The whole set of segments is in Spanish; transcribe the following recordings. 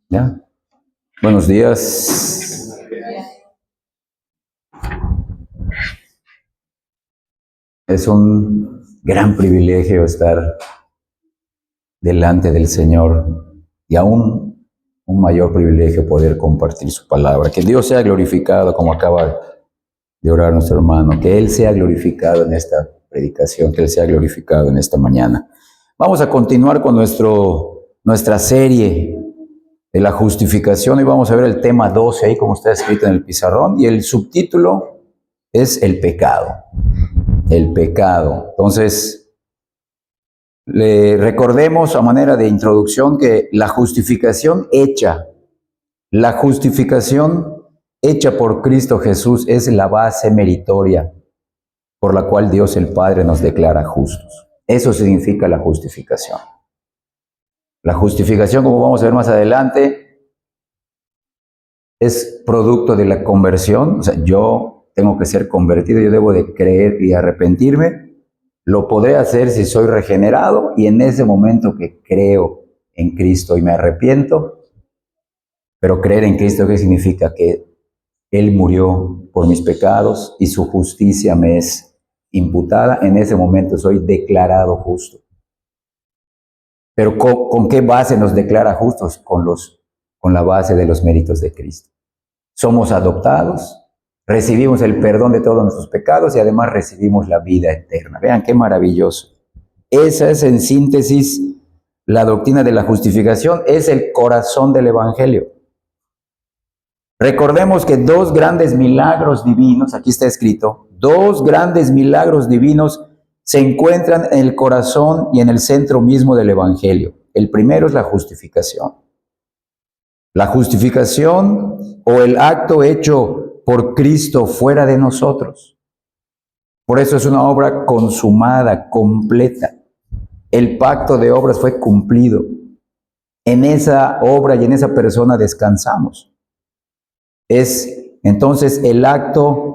¿Ya? Buenos días. Es un gran privilegio estar delante del Señor y aún un mayor privilegio poder compartir su palabra. Que Dios sea glorificado, como acaba de orar nuestro hermano, que Él sea glorificado en esta predicación, que Él sea glorificado en esta mañana. Vamos a continuar con nuestra serie de la justificación y vamos a ver el tema 12 ahí como está escrito en el pizarrón y el subtítulo es el pecado. El pecado. Entonces, le recordemos a manera de introducción que la justificación hecha por Cristo Jesús es la base meritoria por la cual Dios el Padre nos declara justos. Eso significa la justificación. La justificación, como vamos a ver más adelante, es producto de la conversión. O sea, yo tengo que ser convertido, yo debo de creer y arrepentirme. Lo podré hacer si soy regenerado y en ese momento que creo en Cristo y me arrepiento. Pero creer en Cristo, ¿qué significa? Que Él murió por mis pecados y su justicia me es imputada. En ese momento soy declarado justo. Pero ¿con qué base nos declara justos? Con la base de los méritos de Cristo. Somos adoptados, recibimos el perdón de todos nuestros pecados y además recibimos la vida eterna. Vean qué maravilloso. Esa es en síntesis la doctrina de la justificación, es el corazón del Evangelio. Recordemos que dos grandes milagros divinos, aquí está escrito, dos grandes milagros divinos se encuentran en el corazón y en el centro mismo del Evangelio. El primero es la justificación. La justificación o el acto hecho por Cristo fuera de nosotros. Por eso es una obra consumada, completa. El pacto de obras fue cumplido. En esa obra y en esa persona descansamos. Es entonces el acto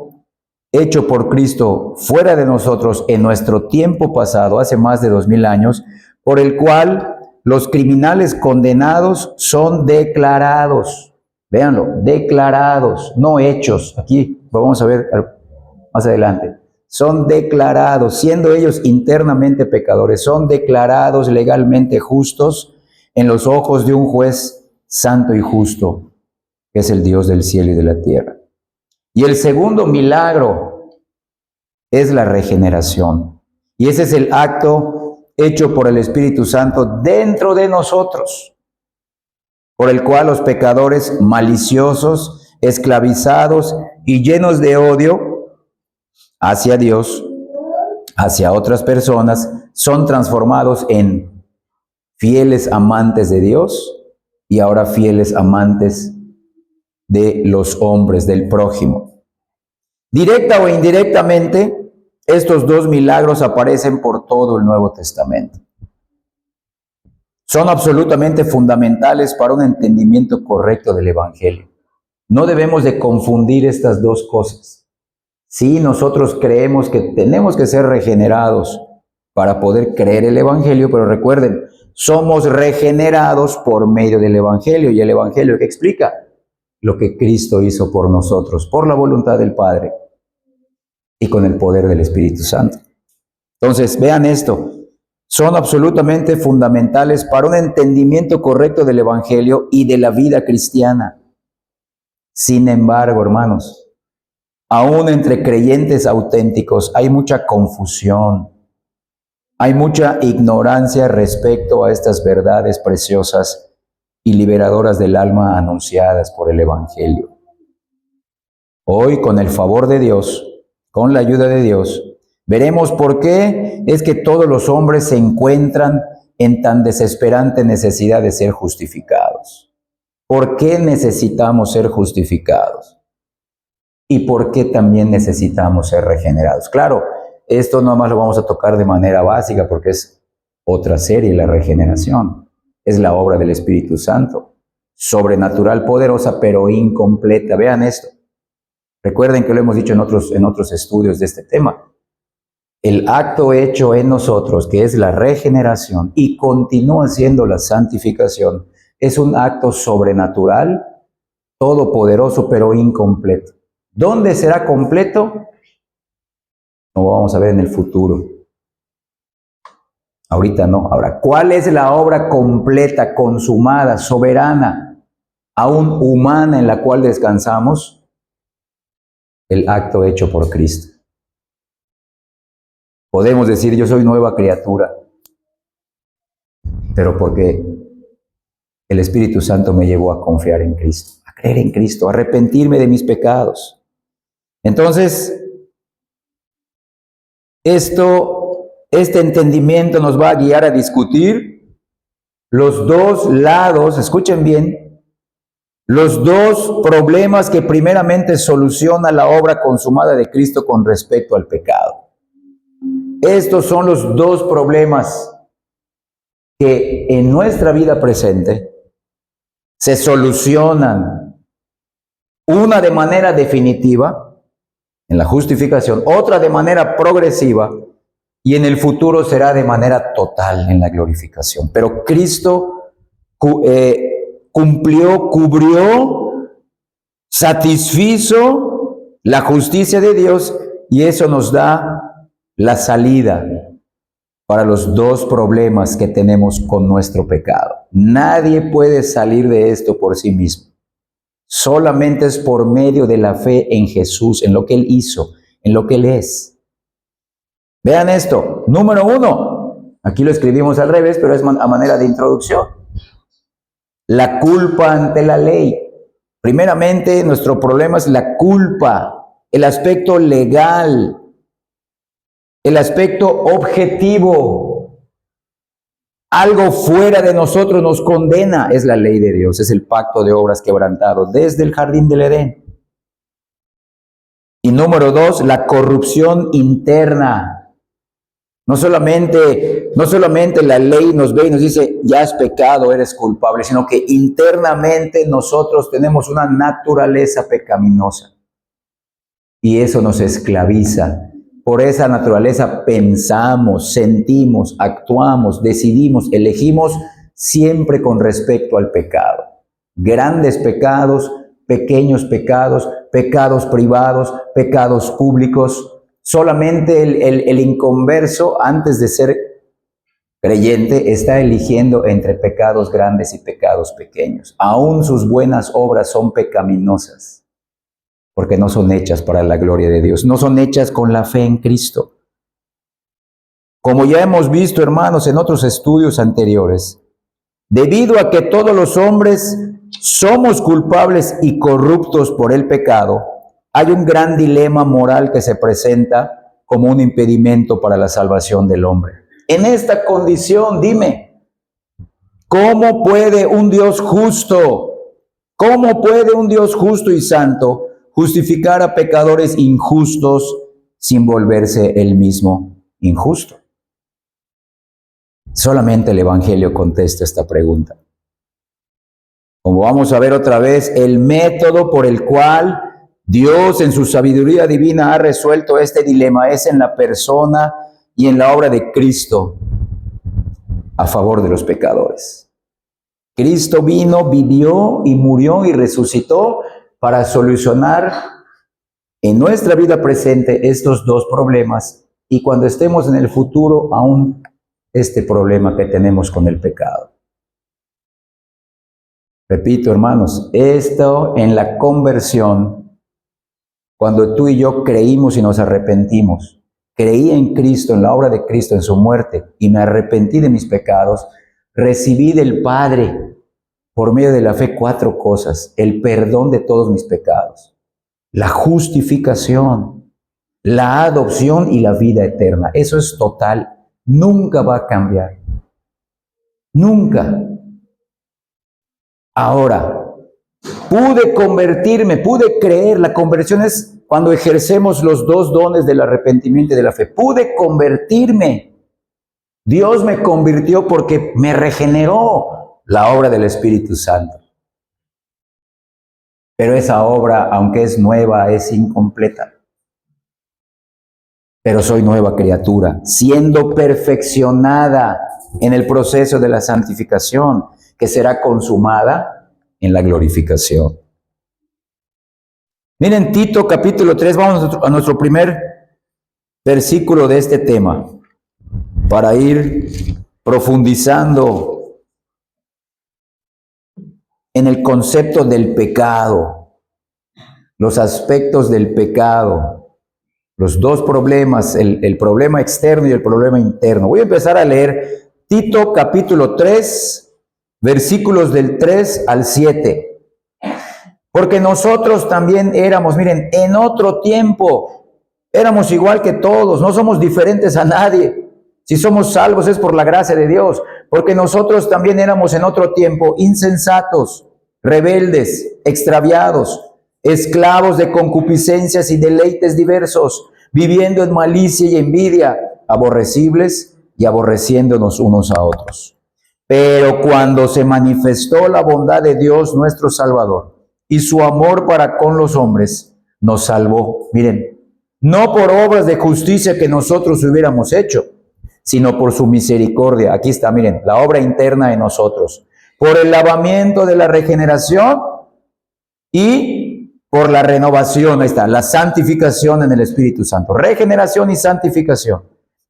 hecho por Cristo fuera de nosotros en nuestro tiempo pasado, hace más de 2000 años, por el cual los criminales condenados son declarados. Véanlo, declarados, no hechos. Aquí vamos a ver más adelante. Son declarados, siendo ellos internamente pecadores, son declarados legalmente justos en los ojos de un juez santo y justo, que es el Dios del cielo y de la tierra. Y el segundo milagro es la regeneración. Y ese es el acto hecho por el Espíritu Santo dentro de nosotros, por el cual los pecadores maliciosos, esclavizados y llenos de odio hacia Dios, hacia otras personas, son transformados en fieles amantes de Dios y ahora fieles amantes de los hombres, del prójimo. Directa o indirectamente, estos dos milagros aparecen por todo el Nuevo Testamento. Son absolutamente fundamentales para un entendimiento correcto del Evangelio. No debemos de confundir estas dos cosas. Sí, nosotros creemos que tenemos que ser regenerados para poder creer el Evangelio, pero recuerden, somos regenerados por medio del Evangelio. ¿Y el Evangelio qué explica? Lo que Cristo hizo por nosotros, por la voluntad del Padre y con el poder del Espíritu Santo. Entonces, vean esto, son absolutamente fundamentales para un entendimiento correcto del Evangelio y de la vida cristiana. Sin embargo, hermanos, aún entre creyentes auténticos hay mucha confusión, hay mucha ignorancia respecto a estas verdades preciosas y liberadoras del alma anunciadas por el Evangelio. Hoy, con el favor de Dios, con la ayuda de Dios, veremos por qué es que todos los hombres se encuentran en tan desesperante necesidad de ser justificados. ¿Por qué necesitamos ser justificados? ¿Y por qué también necesitamos ser regenerados? Claro, esto no más lo vamos a tocar de manera básica porque es otra serie, la regeneración. Es la obra del Espíritu Santo, sobrenatural, poderosa, pero incompleta. Vean esto. Recuerden que lo hemos dicho en otros estudios de este tema. El acto hecho en nosotros, que es la regeneración, y continúa siendo la santificación, es un acto sobrenatural, todopoderoso, pero incompleto. ¿Dónde será completo? Lo vamos a ver en el futuro. Ahorita no. Ahora, ¿cuál es la obra completa, consumada, soberana, aún humana en la cual descansamos? El acto hecho por Cristo. Podemos decir, yo soy nueva criatura, pero porque el Espíritu Santo me llevó a confiar en Cristo, a creer en Cristo, a arrepentirme de mis pecados. Entonces, este entendimiento nos va a guiar a discutir los dos lados, escuchen bien, los dos problemas que primeramente soluciona la obra consumada de Cristo con respecto al pecado. Estos son los dos problemas que en nuestra vida presente se solucionan, una de manera definitiva en la justificación, otra de manera progresiva, y en el futuro será de manera total en la glorificación. Pero Cristo cumplió, cubrió, satisfizo la justicia de Dios, y eso nos da la salida para los dos problemas que tenemos con nuestro pecado. Nadie puede salir de esto por sí mismo. Solamente es por medio de la fe en Jesús, en lo que Él hizo, en lo que Él es. Vean esto. Número 1. Aquí lo escribimos al revés, pero es a manera de introducción. La culpa ante la ley. Primeramente, nuestro problema es la culpa, el aspecto legal, el aspecto objetivo. Algo fuera de nosotros nos condena, es la ley de Dios, es el pacto de obras quebrantado desde el jardín del Edén. Y número 2, la corrupción interna. No solamente la ley nos ve y nos dice, ya has pecado, eres culpable, sino que internamente nosotros tenemos una naturaleza pecaminosa. Y eso nos esclaviza. Por esa naturaleza pensamos, sentimos, actuamos, decidimos, elegimos siempre con respecto al pecado. Grandes pecados, pequeños pecados, pecados privados, pecados públicos. Solamente el inconverso, antes de ser creyente, está eligiendo entre pecados grandes y pecados pequeños. Aún sus buenas obras son pecaminosas, porque no son hechas para la gloria de Dios, no son hechas con la fe en Cristo. Como ya hemos visto, hermanos, en otros estudios anteriores, debido a que todos los hombres somos culpables y corruptos por el pecado, hay un gran dilema moral que se presenta como un impedimento para la salvación del hombre. En esta condición, dime, ¿cómo puede un Dios justo, cómo puede un Dios justo y santo justificar a pecadores injustos sin volverse él mismo injusto? Solamente el Evangelio contesta esta pregunta. Como vamos a ver otra vez, el método por el cual Dios en su sabiduría divina ha resuelto este dilema es en la persona y en la obra de Cristo a favor de los pecadores. Cristo vino, vivió y murió y resucitó para solucionar en nuestra vida presente estos dos problemas, y cuando estemos en el futuro aún este problema que tenemos con el pecado. Repito, hermanos, esto en la conversión, cuando tú y yo creímos y nos arrepentimos, creí en Cristo, en la obra de Cristo, en su muerte, y me arrepentí de mis pecados, recibí del Padre por medio de la fe 4 cosas: el perdón de todos mis pecados, la justificación, la adopción y la vida eterna. Eso es total, nunca va a cambiar, nunca. Ahora, pude convertirme, pude creer. La conversión es cuando ejercemos los dos dones del arrepentimiento y de la fe. Pude convertirme. Dios me convirtió porque me regeneró, la obra del Espíritu Santo. Pero esa obra, aunque es nueva, es incompleta. Pero soy nueva criatura, siendo perfeccionada en el proceso de la santificación. que será consumada en la glorificación. Miren Tito capítulo 3, vamos a nuestro primer versículo de este tema, para ir profundizando en el concepto del pecado, los aspectos del pecado, los dos problemas, el problema externo y el problema interno. Voy a empezar a leer Tito capítulo 3, versículos del 3 al 7. Porque nosotros también éramos, miren, en otro tiempo, éramos igual que todos, no somos diferentes a nadie. Si somos salvos es por la gracia de Dios, porque nosotros también éramos en otro tiempo insensatos, rebeldes, extraviados, esclavos de concupiscencias y deleites diversos, viviendo en malicia y envidia, aborrecibles y aborreciéndonos unos a otros. Pero cuando se manifestó la bondad de Dios nuestro Salvador y su amor para con los hombres, nos salvó, miren, no por obras de justicia que nosotros hubiéramos hecho, sino por su misericordia. Aquí está, miren, la obra interna en nosotros, por el lavamiento de la regeneración y por la renovación, ahí está, la santificación en el Espíritu Santo, regeneración y santificación,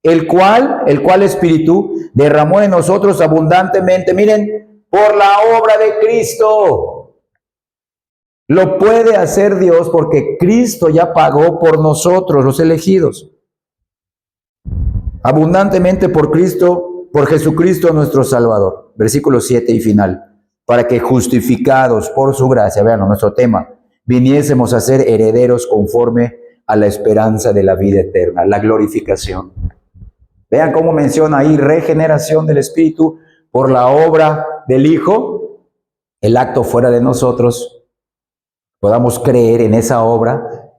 el cual Espíritu derramó en nosotros abundantemente, miren, por la obra de Cristo. Lo puede hacer Dios porque Cristo ya pagó por nosotros, los elegidos. Abundantemente por Cristo, por Jesucristo nuestro Salvador. Versículo 7 y final. Para que justificados por su gracia, vean nuestro tema, viniésemos a ser herederos conforme a la esperanza de la vida eterna, la glorificación. Vean cómo menciona ahí regeneración del Espíritu por la obra del Hijo, el acto fuera de nosotros, podamos creer en esa obra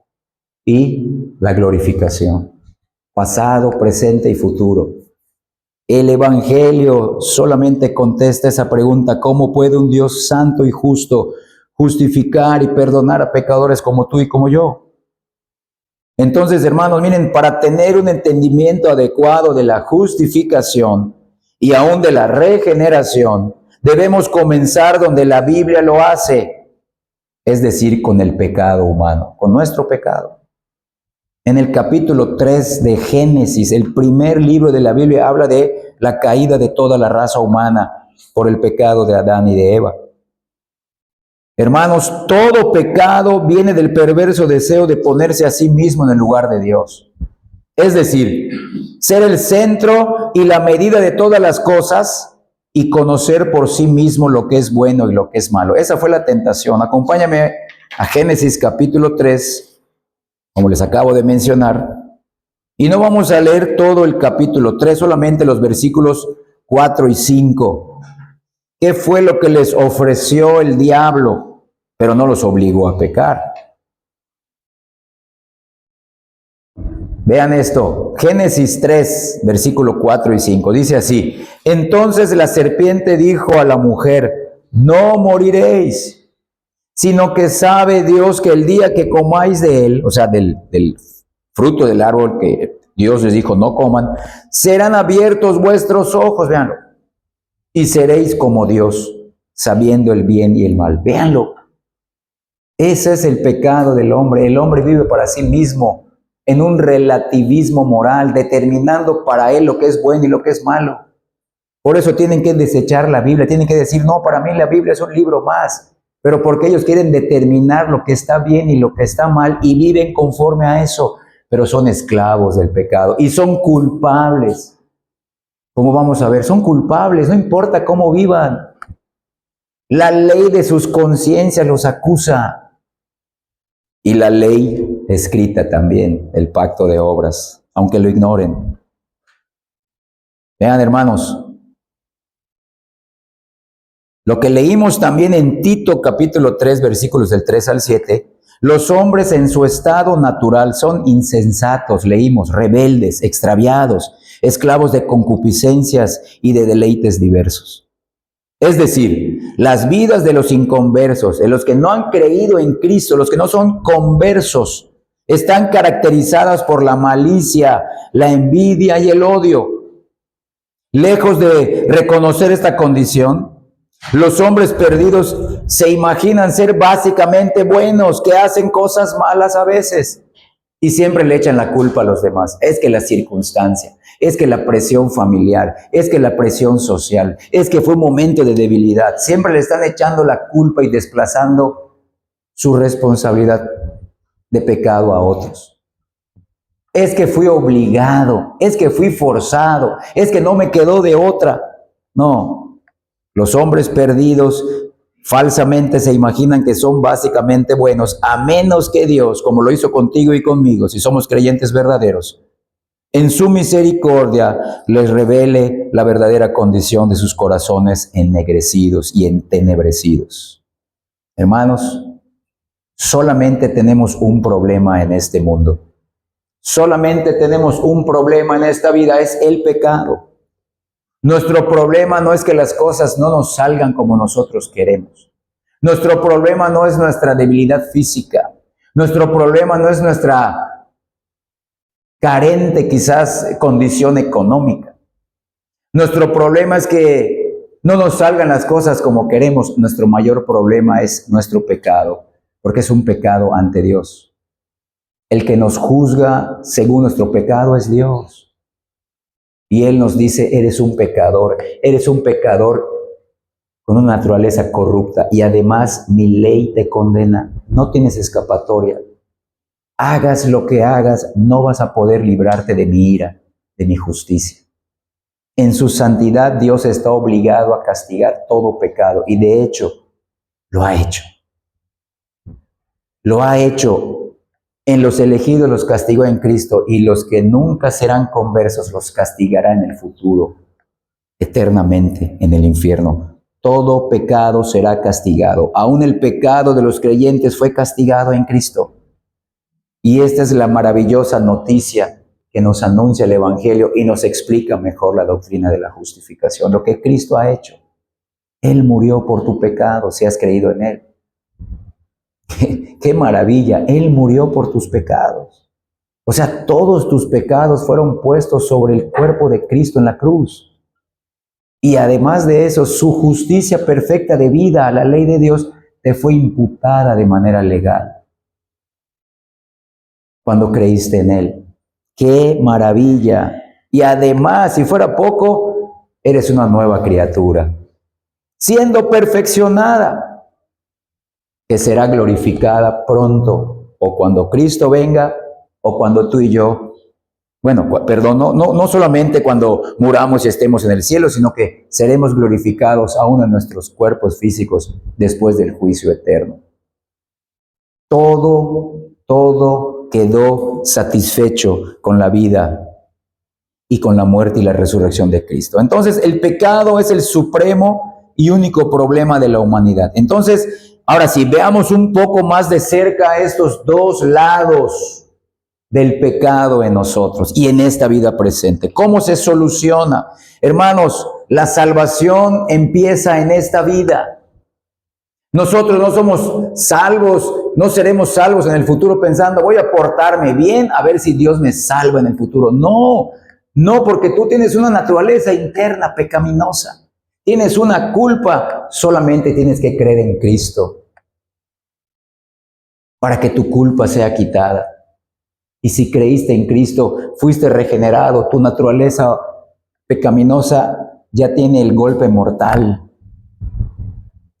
y la glorificación, pasado, presente y futuro. El Evangelio solamente contesta esa pregunta: ¿cómo puede un Dios santo y justo justificar y perdonar a pecadores como tú y como yo? Entonces, hermanos, miren, para tener un entendimiento adecuado de la justificación y aún de la regeneración, debemos comenzar donde la Biblia lo hace, es decir, con el pecado humano, con nuestro pecado. En el capítulo 3 de Génesis, el primer libro de la Biblia, habla de la caída de toda la raza humana por el pecado de Adán y de Eva. Hermanos, todo pecado viene del perverso deseo de ponerse a sí mismo en el lugar de Dios. Es decir, ser el centro y la medida de todas las cosas y conocer por sí mismo lo que es bueno y lo que es malo. Esa fue la tentación. Acompáñame a Génesis capítulo 3, como les acabo de mencionar, y no vamos a leer todo el capítulo 3, solamente los versículos 4 y 5. ¿Qué fue lo que les ofreció el diablo? Pero no los obligó a pecar. Vean esto, Génesis 3, versículo 4 y 5, dice así: entonces la serpiente dijo a la mujer: no moriréis, sino que sabe Dios que el día que comáis de él, o sea, del fruto del árbol que Dios les dijo no coman, serán abiertos vuestros ojos, véanlo, y seréis como Dios, sabiendo el bien y el mal. Véanlo, ese es el pecado del hombre. El hombre vive para sí mismo, en un relativismo moral, determinando para él lo que es bueno y lo que es malo. Por eso tienen que desechar la Biblia, tienen que decir: no, para mí la Biblia es un libro más, pero porque ellos quieren determinar lo que está bien y lo que está mal y viven conforme a eso, pero son esclavos del pecado y son culpables. Como vamos a ver, son culpables, no importa cómo vivan. La ley de sus conciencias los acusa. Y la ley escrita también, el pacto de obras, aunque lo ignoren. Vean, hermanos, lo que leímos también en Tito capítulo 3, versículos del 3 al 7, los hombres en su estado natural son insensatos, leímos, rebeldes, extraviados, esclavos de concupiscencias y de deleites diversos. Es decir, las vidas de los inconversos, de los que no han creído en Cristo, los que no son conversos, están caracterizadas por la malicia, la envidia y el odio. Lejos de reconocer esta condición, Los hombres perdidos se imaginan ser básicamente buenos, que hacen cosas malas a veces y siempre le echan la culpa a los demás. Es que la circunstancia, es que la presión familiar, es que la presión social, es que fue un momento de debilidad. Siempre le están echando la culpa y desplazando su responsabilidad de pecado a otros. Es que fui obligado, es que fui forzado, es que no me quedó de otra. No, los hombres perdidos falsamente se imaginan que son básicamente buenos, a menos que Dios, como lo hizo contigo y conmigo, si somos creyentes verdaderos, en su misericordia les revele la verdadera condición de sus corazones ennegrecidos y entenebrecidos. Hermanos, solamente tenemos un problema en este mundo. Solamente tenemos un problema en esta vida, es el pecado. Nuestro problema no es que las cosas no nos salgan como nosotros queremos. Nuestro problema no es nuestra debilidad física. Nuestro problema no es nuestra carente quizás condición económica. Nuestro problema es que no nos salgan las cosas como queremos. Nuestro mayor problema es nuestro pecado, porque es un pecado ante Dios. El que nos juzga según nuestro pecado es Dios. Y Él nos dice, eres un pecador con una naturaleza corrupta y además mi ley te condena. No tienes escapatoria. Hagas lo que hagas, no vas a poder librarte de mi ira, de mi justicia. En su santidad Dios está obligado a castigar todo pecado y de hecho lo ha hecho. Lo ha hecho. En los elegidos los castigó en Cristo y los que nunca serán conversos los castigará en el futuro, eternamente en el infierno. Todo pecado será castigado. Aún el pecado de los creyentes fue castigado en Cristo. Y esta es la maravillosa noticia que nos anuncia el Evangelio y nos explica mejor la doctrina de la justificación, lo que Cristo ha hecho. Él murió por tu pecado si has creído en Él. ¡Qué maravilla! Él murió por tus pecados. O sea, todos tus pecados fueron puestos sobre el cuerpo de Cristo en la cruz. Y además de eso, su justicia perfecta debida a la ley de Dios te fue imputada de manera legal cuando creíste en Él. ¡Qué maravilla! Y además, si fuera poco, eres una nueva criatura, siendo perfeccionada, que será glorificada pronto, o cuando Cristo venga, o cuando tú y yo, no solamente cuando muramos y estemos en el cielo, sino que seremos glorificados aún en nuestros cuerpos físicos después del juicio eterno. Todo quedó satisfecho con la vida y con la muerte y la resurrección de Cristo. Entonces, el pecado es el supremo y único problema de la humanidad. Entonces, ahora sí, veamos un poco más de cerca estos dos lados del pecado en nosotros y en esta vida presente. ¿Cómo se soluciona? Hermanos, la salvación empieza en esta vida. Nosotros no somos salvos, no seremos salvos en el futuro pensando, voy a portarme bien a ver si Dios me salva en el futuro. No, porque tú tienes una naturaleza interna pecaminosa. Tienes una culpa, solamente tienes que creer en Cristo para que tu culpa sea quitada. Y si creíste en Cristo, fuiste regenerado, tu naturaleza pecaminosa ya tiene el golpe mortal.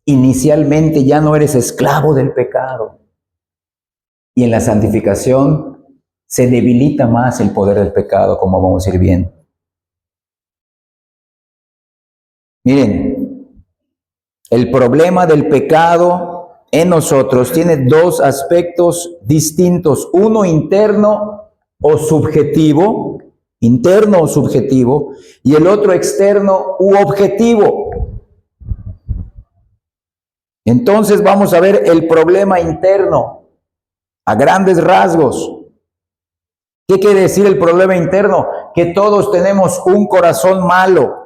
Inicialmente ya no eres esclavo del pecado. Y en la santificación se debilita más el poder del pecado, como vamos a ir viendo. Miren, el problema del pecado en nosotros tiene dos aspectos distintos. Uno interno o subjetivo, y el otro externo u objetivo. Entonces vamos a ver el problema interno a grandes rasgos. ¿Qué quiere decir el problema interno? Que todos tenemos un corazón malo.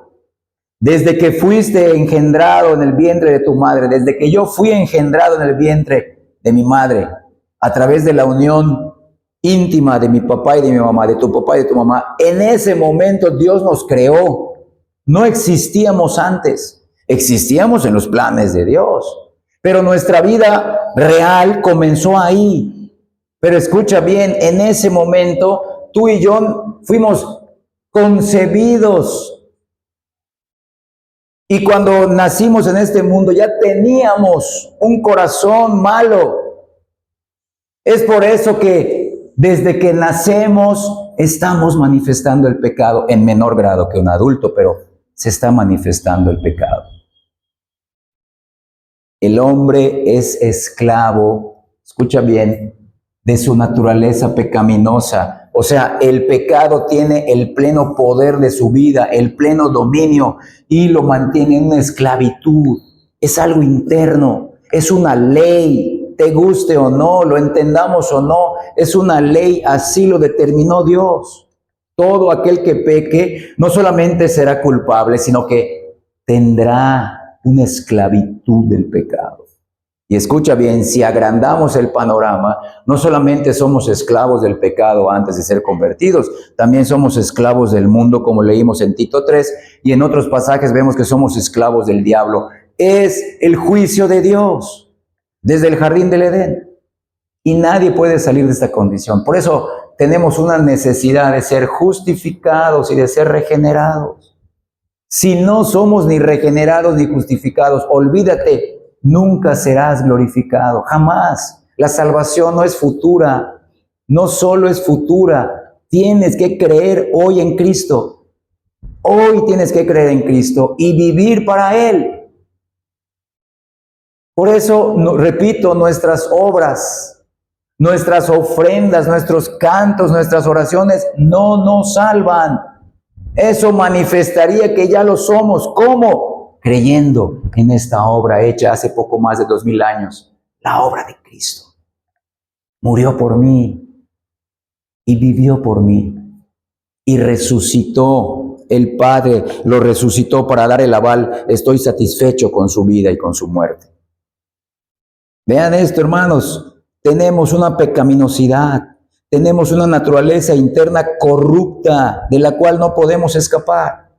Desde que fuiste engendrado en el vientre de tu madre, desde que yo fui engendrado en el vientre de mi madre, a través de la unión íntima de mi papá y de mi mamá, de tu papá y de tu mamá, en ese momento Dios nos creó. No existíamos antes. Existíamos en los planes de Dios, pero nuestra vida real comenzó ahí. Pero escucha bien, en ese momento tú y yo fuimos concebidos. Y cuando nacimos en este mundo ya teníamos un corazón malo. Es por eso que desde que nacemos estamos manifestando el pecado en menor grado que un adulto, pero se está manifestando el pecado. El hombre es esclavo, escucha bien, de su naturaleza pecaminosa. O sea, el pecado tiene el pleno poder de su vida, el pleno dominio y lo mantiene en una esclavitud. Es algo interno, es una ley, te guste o no, lo entendamos o no, es una ley, así lo determinó Dios. Todo aquel que peque no solamente será culpable, sino que tendrá una esclavitud del pecado. Y escucha bien, si agrandamos el panorama, no solamente somos esclavos del pecado antes de ser convertidos, también somos esclavos del mundo, como leímos en Tito 3, y en otros pasajes vemos que somos esclavos del diablo. Es el juicio de Dios desde el jardín del Edén. Y nadie puede salir de esta condición. Por eso tenemos una necesidad de ser justificados y de ser regenerados. Si no somos ni regenerados ni justificados, olvídate, nunca serás glorificado, jamás. La salvación no es futura, no solo es futura, tienes que creer hoy en Cristo. Hoy tienes que creer en Cristo y vivir para Él. Por eso, repito, nuestras obras, nuestras ofrendas, nuestros cantos, nuestras oraciones no nos salvan. Eso manifestaría que ya lo somos. ¿Cómo? Creyendo en esta obra hecha hace poco más de 2000 años, la obra de Cristo. Murió por mí y vivió por mí y resucitó. El Padre lo resucitó para dar el aval. Estoy satisfecho con su vida y con su muerte. Vean esto, hermanos. Tenemos una pecaminosidad. Tenemos una naturaleza interna corrupta de la cual no podemos escapar.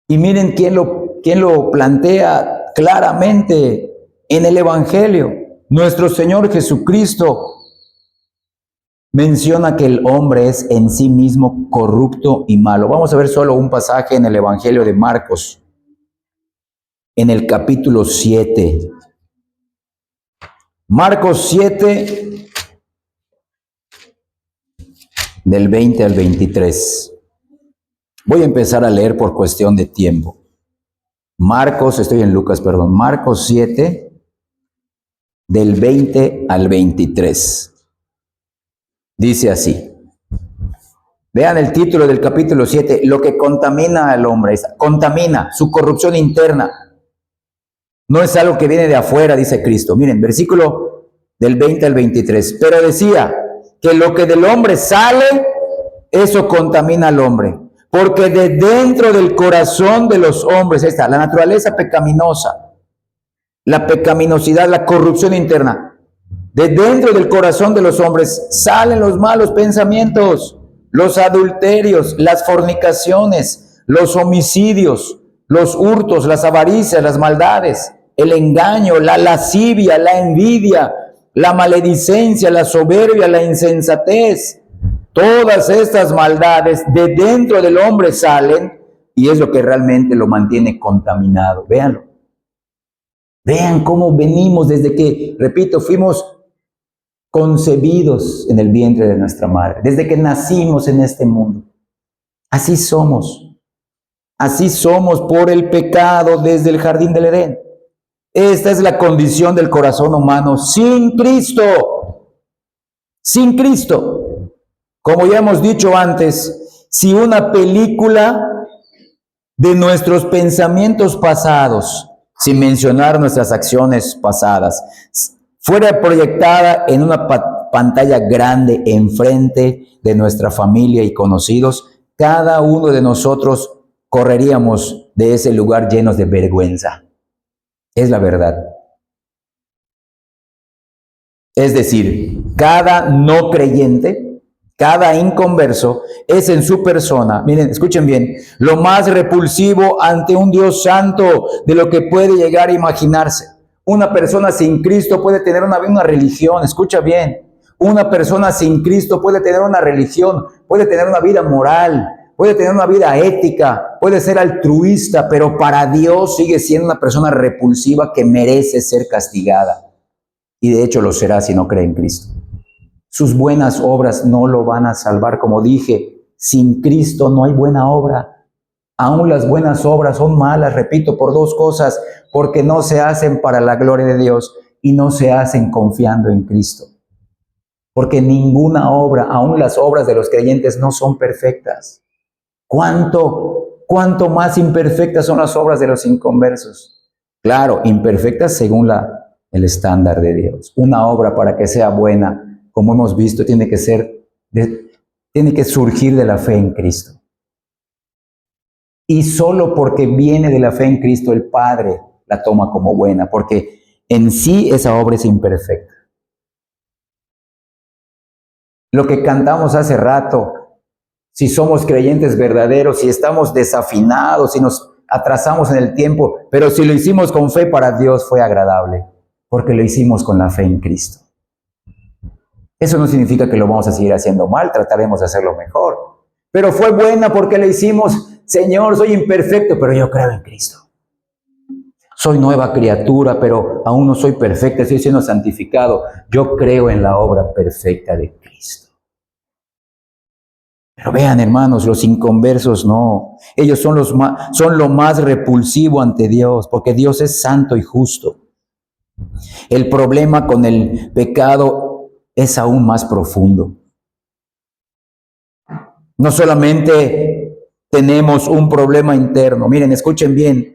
Y miren quién lo plantea claramente en el Evangelio. Nuestro Señor Jesucristo menciona que el hombre es en sí mismo corrupto y malo. Vamos a ver solo un pasaje en el Evangelio de Marcos, en el capítulo 7. Marcos 7, del 20 al 23. Voy a empezar a leer por cuestión de tiempo. Marcos 7, del 20 al 23. Dice así. Vean el título del capítulo 7, lo que contamina al hombre, contamina su corrupción interna. No es algo que viene de afuera, dice Cristo. Miren, versículo del 20 al 23. Pero decía que lo que del hombre sale, eso contamina al hombre. Porque de dentro del corazón de los hombres está la naturaleza pecaminosa, la pecaminosidad, la corrupción interna. De dentro del corazón de los hombres salen los malos pensamientos, los adulterios, las fornicaciones, los homicidios, los hurtos, las avaricias, las maldades, el engaño, la lascivia, la envidia, la maledicencia, la soberbia, la insensatez. Todas estas maldades de dentro del hombre salen y es lo que realmente lo mantiene contaminado. Véanlo. Vean cómo venimos desde que, repito, fuimos concebidos en el vientre de nuestra madre, desde que nacimos en este mundo. Así somos. Así somos por el pecado desde el jardín del Edén. Esta es la condición del corazón humano sin Cristo. Sin Cristo. Como ya hemos dicho antes, si una película de nuestros pensamientos pasados, sin mencionar nuestras acciones pasadas, fuera proyectada en una pantalla grande enfrente de nuestra familia y conocidos, cada uno de nosotros correríamos de ese lugar llenos de vergüenza. Es la verdad. Es decir, cada no creyente Cada inconverso es en su persona, miren, escuchen bien, lo más repulsivo ante un Dios santo de lo que puede llegar a imaginarse. Una persona sin Cristo puede tener una religión, escucha bien. Una persona sin Cristo puede tener una religión, puede tener una vida moral, puede tener una vida ética, puede ser altruista, pero para Dios sigue siendo una persona repulsiva que merece ser castigada. Y de hecho lo será si no cree en Cristo. Sus buenas obras no lo van a salvar. Como dije, sin Cristo no hay buena obra. Aún las buenas obras son malas, repito, por dos cosas, porque no se hacen para la gloria de Dios y no se hacen confiando en Cristo. Porque ninguna obra, aún las obras de los creyentes, no son perfectas. ¿Cuánto más imperfectas son las obras de los inconversos? Claro, imperfectas según el estándar de Dios. Una obra para que sea buena, como hemos visto, tiene que surgir de la fe en Cristo. Y solo porque viene de la fe en Cristo, el Padre la toma como buena, porque en sí esa obra es imperfecta. Lo que cantamos hace rato, si somos creyentes verdaderos, si estamos desafinados, si nos atrasamos en el tiempo, pero si lo hicimos con fe, para Dios fue agradable, porque lo hicimos con la fe en Cristo. Eso no significa que lo vamos a seguir haciendo mal, trataremos de hacerlo mejor. Pero fue buena porque le hicimos, Señor, soy imperfecto, pero yo creo en Cristo. Soy nueva criatura, pero aún no soy perfecta, estoy siendo santificado. Yo creo en la obra perfecta de Cristo. Pero vean, hermanos, los inconversos no. Ellos son lo más repulsivo ante Dios, porque Dios es santo y justo. El problema con el pecado es aún más profundo. No solamente tenemos un problema interno. Miren, escuchen bien.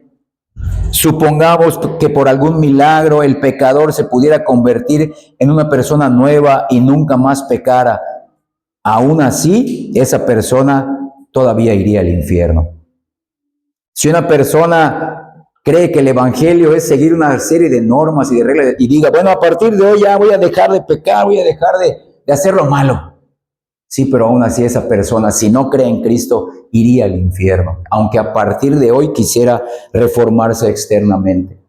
Supongamos que por algún milagro el pecador se pudiera convertir en una persona nueva y nunca más pecara. Aún así, esa persona todavía iría al infierno. Si una persona cree que el evangelio es seguir una serie de normas y de reglas y diga, bueno, a partir de hoy ya voy a dejar de pecar, voy a dejar de hacer lo malo. Sí, pero aún así esa persona, si no cree en Cristo, iría al infierno, aunque a partir de hoy quisiera reformarse externamente.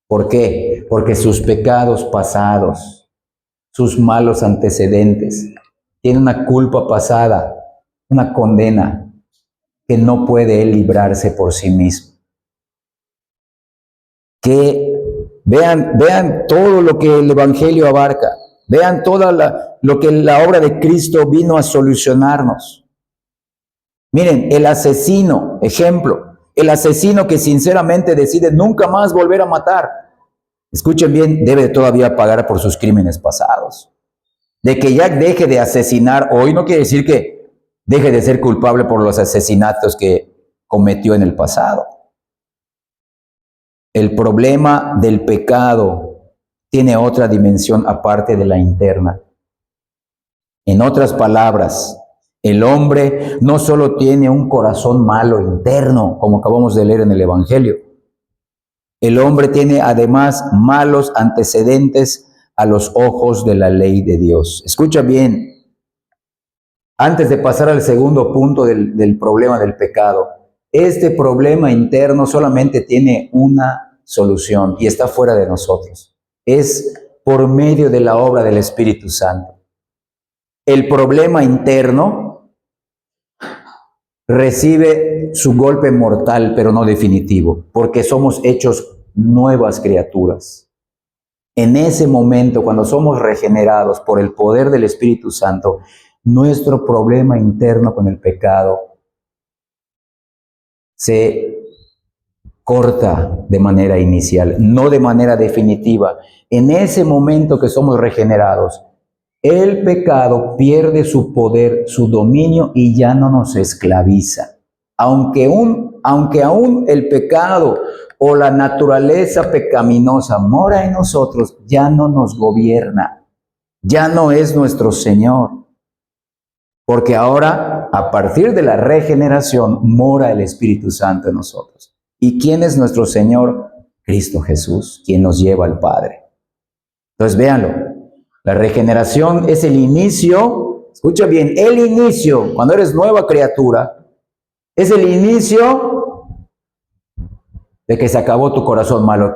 ¿Por qué? Porque sus pecados pasados, sus malos antecedentes, tienen una culpa pasada, una condena que no puede él librarse por sí mismo. Que vean todo lo que el evangelio abarca. Vean lo que la obra de Cristo vino a solucionarnos. Miren, el asesino, ejemplo, el asesino que sinceramente decide nunca más volver a matar. Escuchen bien, debe todavía pagar por sus crímenes pasados. De que ya deje de asesinar hoy no quiere decir que deje de ser culpable por los asesinatos que cometió en el pasado. El problema del pecado tiene otra dimensión aparte de la interna. En otras palabras, el hombre no solo tiene un corazón malo interno, como acabamos de leer en el Evangelio. El hombre tiene además malos antecedentes a los ojos de la ley de Dios. Escucha bien, antes de pasar al segundo punto del problema del pecado, este problema interno solamente tiene una solución y está fuera de nosotros. Es por medio de la obra del Espíritu Santo. El problema interno recibe su golpe mortal, pero no definitivo, porque somos hechos nuevas criaturas. En ese momento, cuando somos regenerados por el poder del Espíritu Santo, nuestro problema interno con el pecado se corta de manera inicial, no de manera definitiva. En ese momento que somos regenerados, el pecado pierde su poder, su dominio y ya no nos esclaviza. Aunque aún el pecado o la naturaleza pecaminosa mora en nosotros, ya no nos gobierna, ya no es nuestro Señor. Porque ahora, a partir de la regeneración, mora el Espíritu Santo en nosotros. ¿Y quién es nuestro Señor? Cristo Jesús, quien nos lleva al Padre. Entonces, véanlo. La regeneración es el inicio Escucha bien, el inicio, cuando eres nueva criatura, es el inicio de que se acabó tu corazón malo.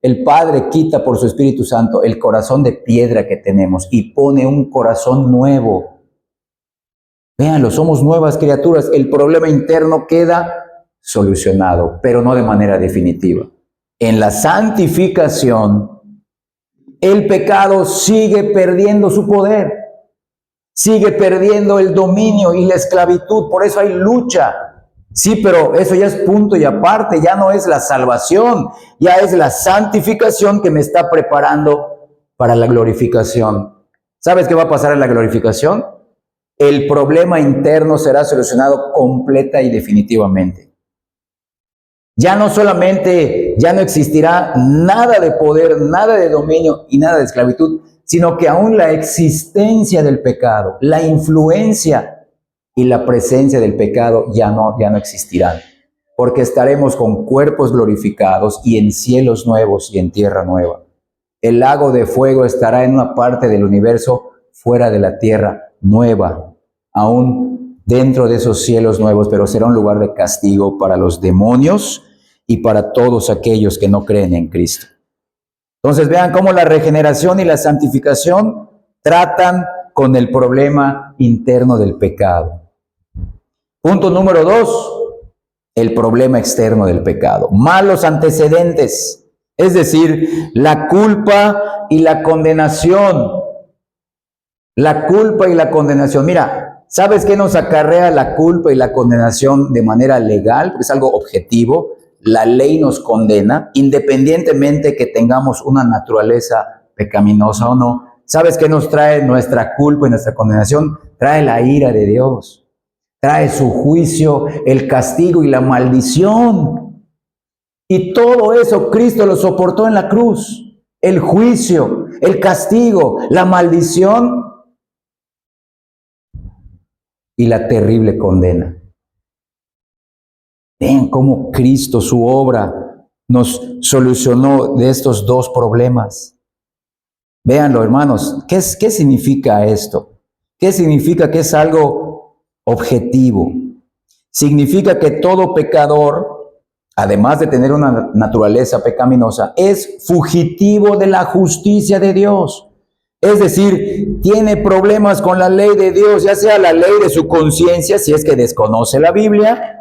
El Padre quita por su Espíritu Santo el corazón de piedra que tenemos y pone un corazón nuevo. Véanlo, somos nuevas criaturas. El problema interno queda solucionado, pero no de manera definitiva. En la santificación, el pecado sigue perdiendo su poder, sigue perdiendo el dominio y la esclavitud. Por eso hay lucha. Sí, pero eso ya es punto y aparte, ya no es la salvación, ya es la santificación que me está preparando para la glorificación. ¿Sabes qué va a pasar en la glorificación? El problema interno será solucionado completa y definitivamente. Ya no solamente, ya no existirá nada de poder, nada de dominio y nada de esclavitud, sino que aún la existencia del pecado, la influencia y la presencia del pecado ya no existirán, porque estaremos con cuerpos glorificados y en cielos nuevos y en tierra nueva. El lago de fuego estará en una parte del universo fuera de la tierra nueva, aún dentro de esos cielos nuevos, pero será un lugar de castigo para los demonios y para todos aquellos que no creen en Cristo. Entonces vean cómo la regeneración y la santificación tratan con el problema interno del pecado. Punto número 2, el problema externo del pecado. Malos antecedentes, es decir, la culpa y la condenación. La culpa y la condenación. Mira, ¿sabes qué nos acarrea la culpa y la condenación de manera legal? Porque es algo objetivo. La ley nos condena, independientemente que tengamos una naturaleza pecaminosa o no. ¿Sabes qué nos trae nuestra culpa y nuestra condenación? Trae la ira de Dios, trae su juicio, el castigo y la maldición. Y todo eso Cristo lo soportó en la cruz. El juicio, el castigo, la maldición y la terrible condena. Vean cómo Cristo, su obra, nos solucionó de estos dos problemas. Véanlo, hermanos, ¿qué significa esto? ¿Qué significa que es algo objetivo? Significa que todo pecador, además de tener una naturaleza pecaminosa, es fugitivo de la justicia de Dios. Es decir, tiene problemas con la ley de Dios, ya sea la ley de su conciencia, si es que desconoce la Biblia,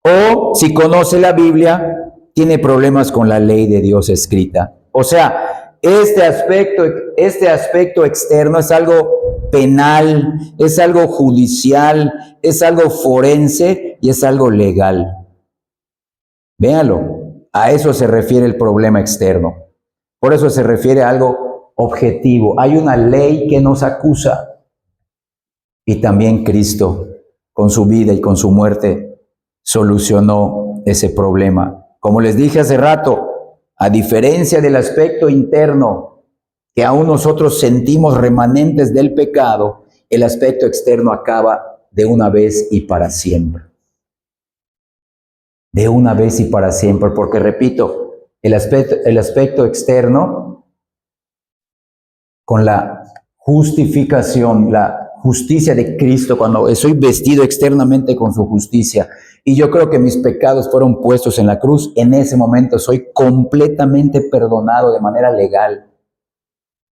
o si conoce la Biblia, tiene problemas con la ley de Dios escrita. O sea, este aspecto externo es algo penal, es algo judicial, es algo forense y es algo legal. Véanlo, a eso se refiere el problema externo. Por eso se refiere a algo objetivo. Hay una ley que nos acusa y también Cristo, con su vida y con su muerte, solucionó ese problema. Como les dije hace rato, a diferencia del aspecto interno, que aún nosotros sentimos remanentes del pecado, el aspecto externo acaba de una vez y para siempre. De una vez y para siempre, porque repito, el aspecto externo, con la justificación, la justicia de Cristo, cuando soy vestido externamente con su justicia, y yo creo que mis pecados fueron puestos en la cruz, en ese momento soy completamente perdonado de manera legal,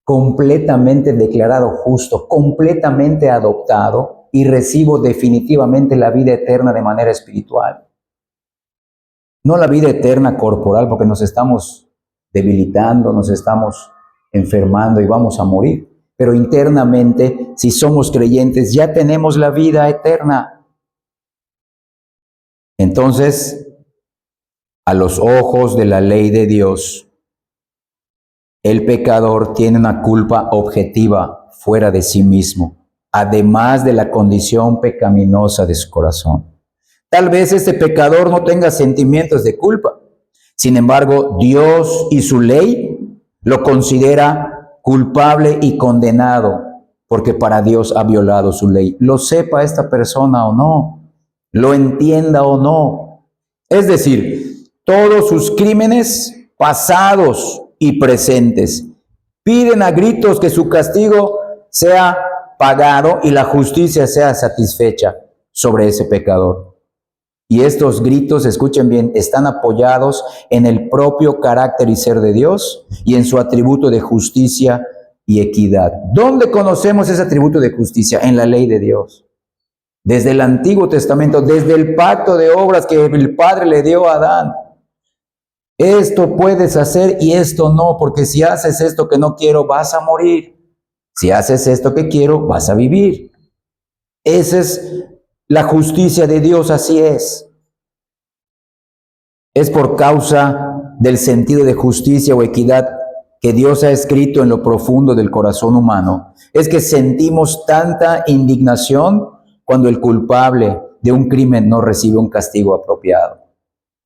completamente declarado justo, completamente adoptado y recibo definitivamente la vida eterna de manera espiritual. No la vida eterna corporal, porque nos estamos debilitando, nos estamos enfermando y vamos a morir. Pero internamente, si somos creyentes, ya tenemos la vida eterna. Entonces, a los ojos de la ley de Dios, el pecador tiene una culpa objetiva fuera de sí mismo, además de la condición pecaminosa de su corazón. Tal vez este pecador no tenga sentimientos de culpa. Sin embargo, Dios y su ley lo considera culpable y condenado, porque para Dios ha violado su ley. Lo sepa esta persona o no, lo entienda o no. Es decir, todos sus crímenes pasados y presentes piden a gritos que su castigo sea pagado y la justicia sea satisfecha sobre ese pecador. Y estos gritos, escuchen bien, están apoyados en el propio carácter y ser de Dios y en su atributo de justicia y equidad. ¿Dónde conocemos ese atributo de justicia? En la ley de Dios. Desde el Antiguo Testamento, desde el pacto de obras que el Padre le dio a Adán. Esto puedes hacer y esto no, porque si haces esto que no quiero, vas a morir. Si haces esto que quiero, vas a vivir. Esa es la justicia de Dios, así es. Es por causa del sentido de justicia o equidad que Dios ha escrito en lo profundo del corazón humano. Es que sentimos tanta indignación cuando el culpable de un crimen no recibe un castigo apropiado.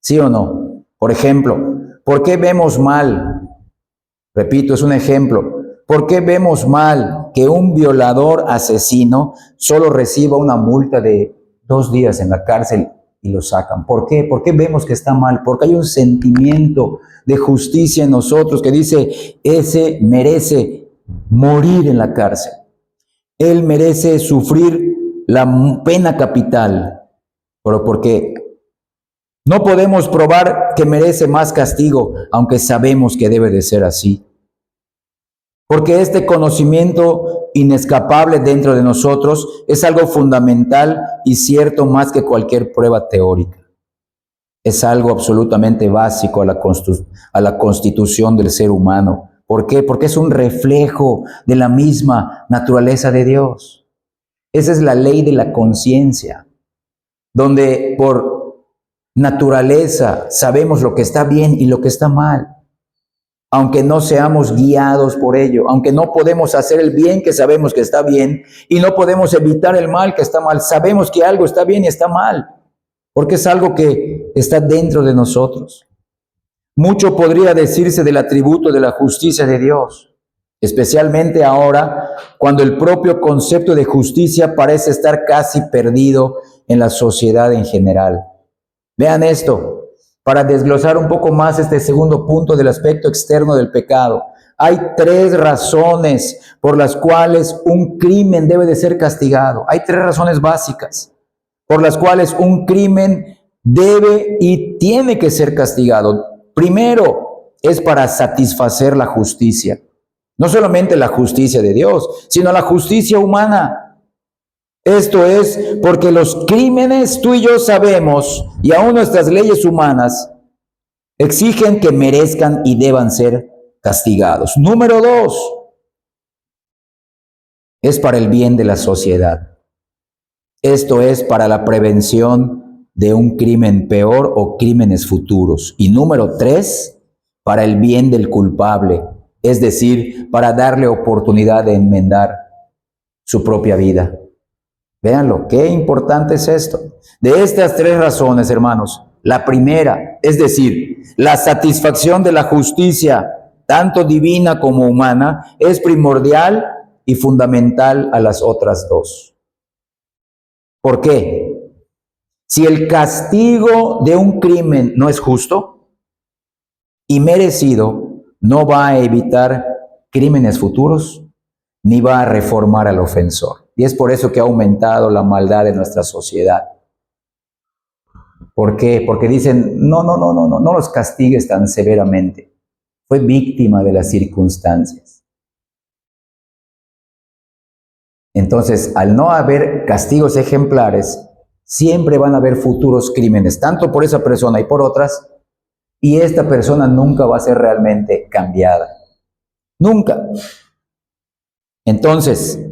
¿Sí o no? Por ejemplo, ¿por qué vemos mal? Repito, es un ejemplo. ¿Por qué vemos mal que un violador asesino solo reciba una multa de 2 días en la cárcel y lo sacan? ¿Por qué? ¿Por qué vemos que está mal? Porque hay un sentimiento de justicia en nosotros que dice, ese merece morir en la cárcel. Él merece sufrir la pena capital. Pero porque no podemos probar que merece más castigo, aunque sabemos que debe de ser así. Porque este conocimiento inescapable dentro de nosotros es algo fundamental y cierto más que cualquier prueba teórica. Es algo absolutamente básico a la constitución del ser humano. ¿Por qué? Porque es un reflejo de la misma naturaleza de Dios. Esa es la ley de la conciencia, donde por naturaleza sabemos lo que está bien y lo que está mal. Aunque no seamos guiados por ello, aunque no podemos hacer el bien que sabemos que está bien y no podemos evitar el mal que está mal, sabemos que algo está bien y está mal, porque es algo que está dentro de nosotros. Mucho podría decirse del atributo de la justicia de Dios, especialmente ahora cuando el propio concepto de justicia parece estar casi perdido en la sociedad en general. Vean esto. Para desglosar un poco más este segundo punto del aspecto externo del pecado. Hay 3 razones por las cuales un crimen debe de ser castigado. Hay 3 razones básicas por las cuales un crimen debe y tiene que ser castigado. Primero, es para satisfacer la justicia. No solamente la justicia de Dios, sino la justicia humana. Esto es porque los crímenes, tú y yo sabemos, y aún nuestras leyes humanas, exigen que merezcan y deban ser castigados. Número 2, es para el bien de la sociedad. Esto es para la prevención de un crimen peor o crímenes futuros. Y número 3, para el bien del culpable, es decir, para darle oportunidad de enmendar su propia vida. Véanlo, qué importante es esto. De estas 3 razones, hermanos, la primera, es decir, la satisfacción de la justicia, tanto divina como humana, es primordial y fundamental a las otras 2. ¿Por qué? Si el castigo de un crimen no es justo y merecido, no va a evitar crímenes futuros, ni va a reformar al ofensor. Y es por eso que ha aumentado la maldad en nuestra sociedad. ¿Por qué? Porque dicen, no los castigues tan severamente. Fue víctima de las circunstancias. Entonces, al no haber castigos ejemplares, siempre van a haber futuros crímenes, tanto por esa persona y por otras, y esta persona nunca va a ser realmente cambiada. Nunca. Entonces,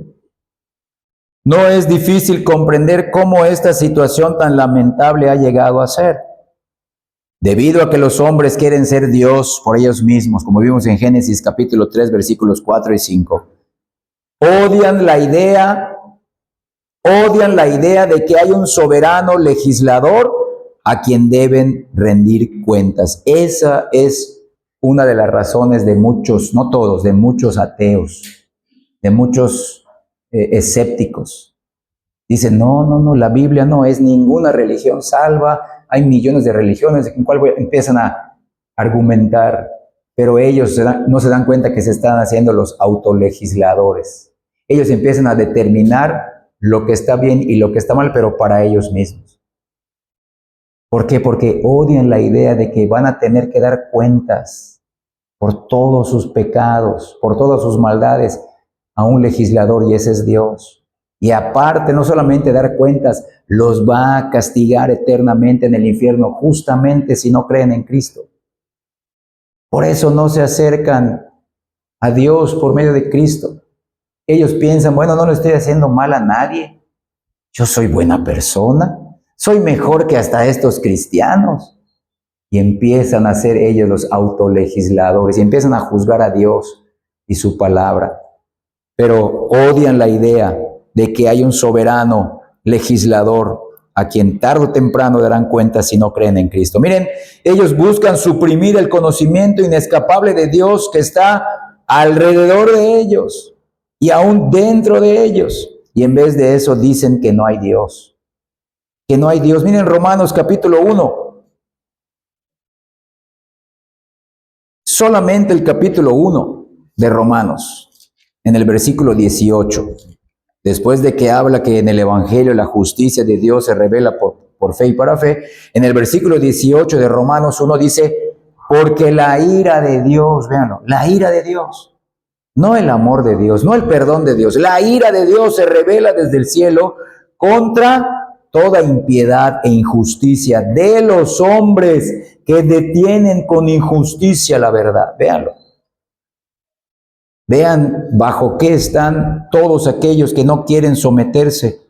no es difícil comprender cómo esta situación tan lamentable ha llegado a ser. Debido a que los hombres quieren ser Dios por ellos mismos, como vimos en Génesis capítulo 3, versículos 4 y 5. Odian la idea de que hay un soberano legislador a quien deben rendir cuentas. Esa es una de las razones de muchos, no todos, de muchos ateos, de muchos escépticos. Dicen, no, la Biblia no es ninguna religión salva, hay millones de religiones en cual empiezan a argumentar, pero ellos no se dan cuenta que se están haciendo los autolegisladores. Ellos empiezan a determinar lo que está bien y lo que está mal, pero para ellos mismos. ¿Por qué? Porque odian la idea de que van a tener que dar cuentas por todos sus pecados, por todas sus maldades a un legislador, y ese es Dios. Y aparte, no solamente dar cuentas, los va a castigar eternamente en el infierno, justamente si no creen en Cristo. Por eso no se acercan a Dios por medio de Cristo. Ellos piensan, bueno, no le estoy haciendo mal a nadie. Yo soy buena persona. Soy mejor que hasta estos cristianos. Y empiezan a ser ellos los autolegisladores y empiezan a juzgar a Dios y su palabra. Pero odian la idea de que hay un soberano legislador a quien tarde o temprano darán cuenta si no creen en Cristo. Miren, ellos buscan suprimir el conocimiento inescapable de Dios que está alrededor de ellos y aún dentro de ellos. Y en vez de eso dicen que no hay Dios. Que no hay Dios. Miren Romanos capítulo 1. Solamente el capítulo 1 de Romanos, en el versículo 18. Después de que habla que en el Evangelio la justicia de Dios se revela por fe y para fe, en el versículo 18 de Romanos 1 dice, porque la ira de Dios, véanlo, la ira de Dios, no el amor de Dios, no el perdón de Dios, la ira de Dios se revela desde el cielo contra toda impiedad e injusticia de los hombres que detienen con injusticia la verdad. Véanlo. Vean bajo qué están todos aquellos que no quieren someterse,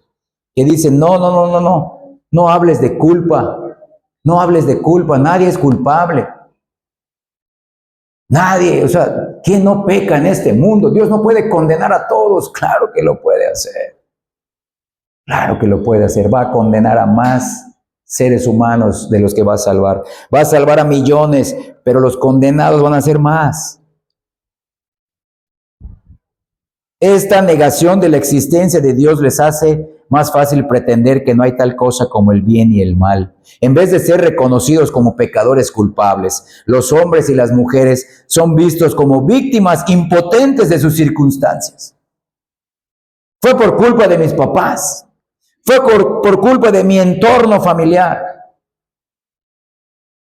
que dicen, no hables de culpa, no hables de culpa, nadie es culpable. Nadie, o sea, ¿quién no peca en este mundo? Dios no puede condenar a todos, claro que lo puede hacer. Claro que lo puede hacer, va a condenar a más seres humanos de los que va a salvar. Va a salvar a millones, pero los condenados van a ser más. Esta negación de la existencia de Dios les hace más fácil pretender que no hay tal cosa como el bien y el mal. En vez de ser reconocidos como pecadores culpables, los hombres y las mujeres son vistos como víctimas impotentes de sus circunstancias. Fue por culpa de mis papás. Fue por culpa de mi entorno familiar.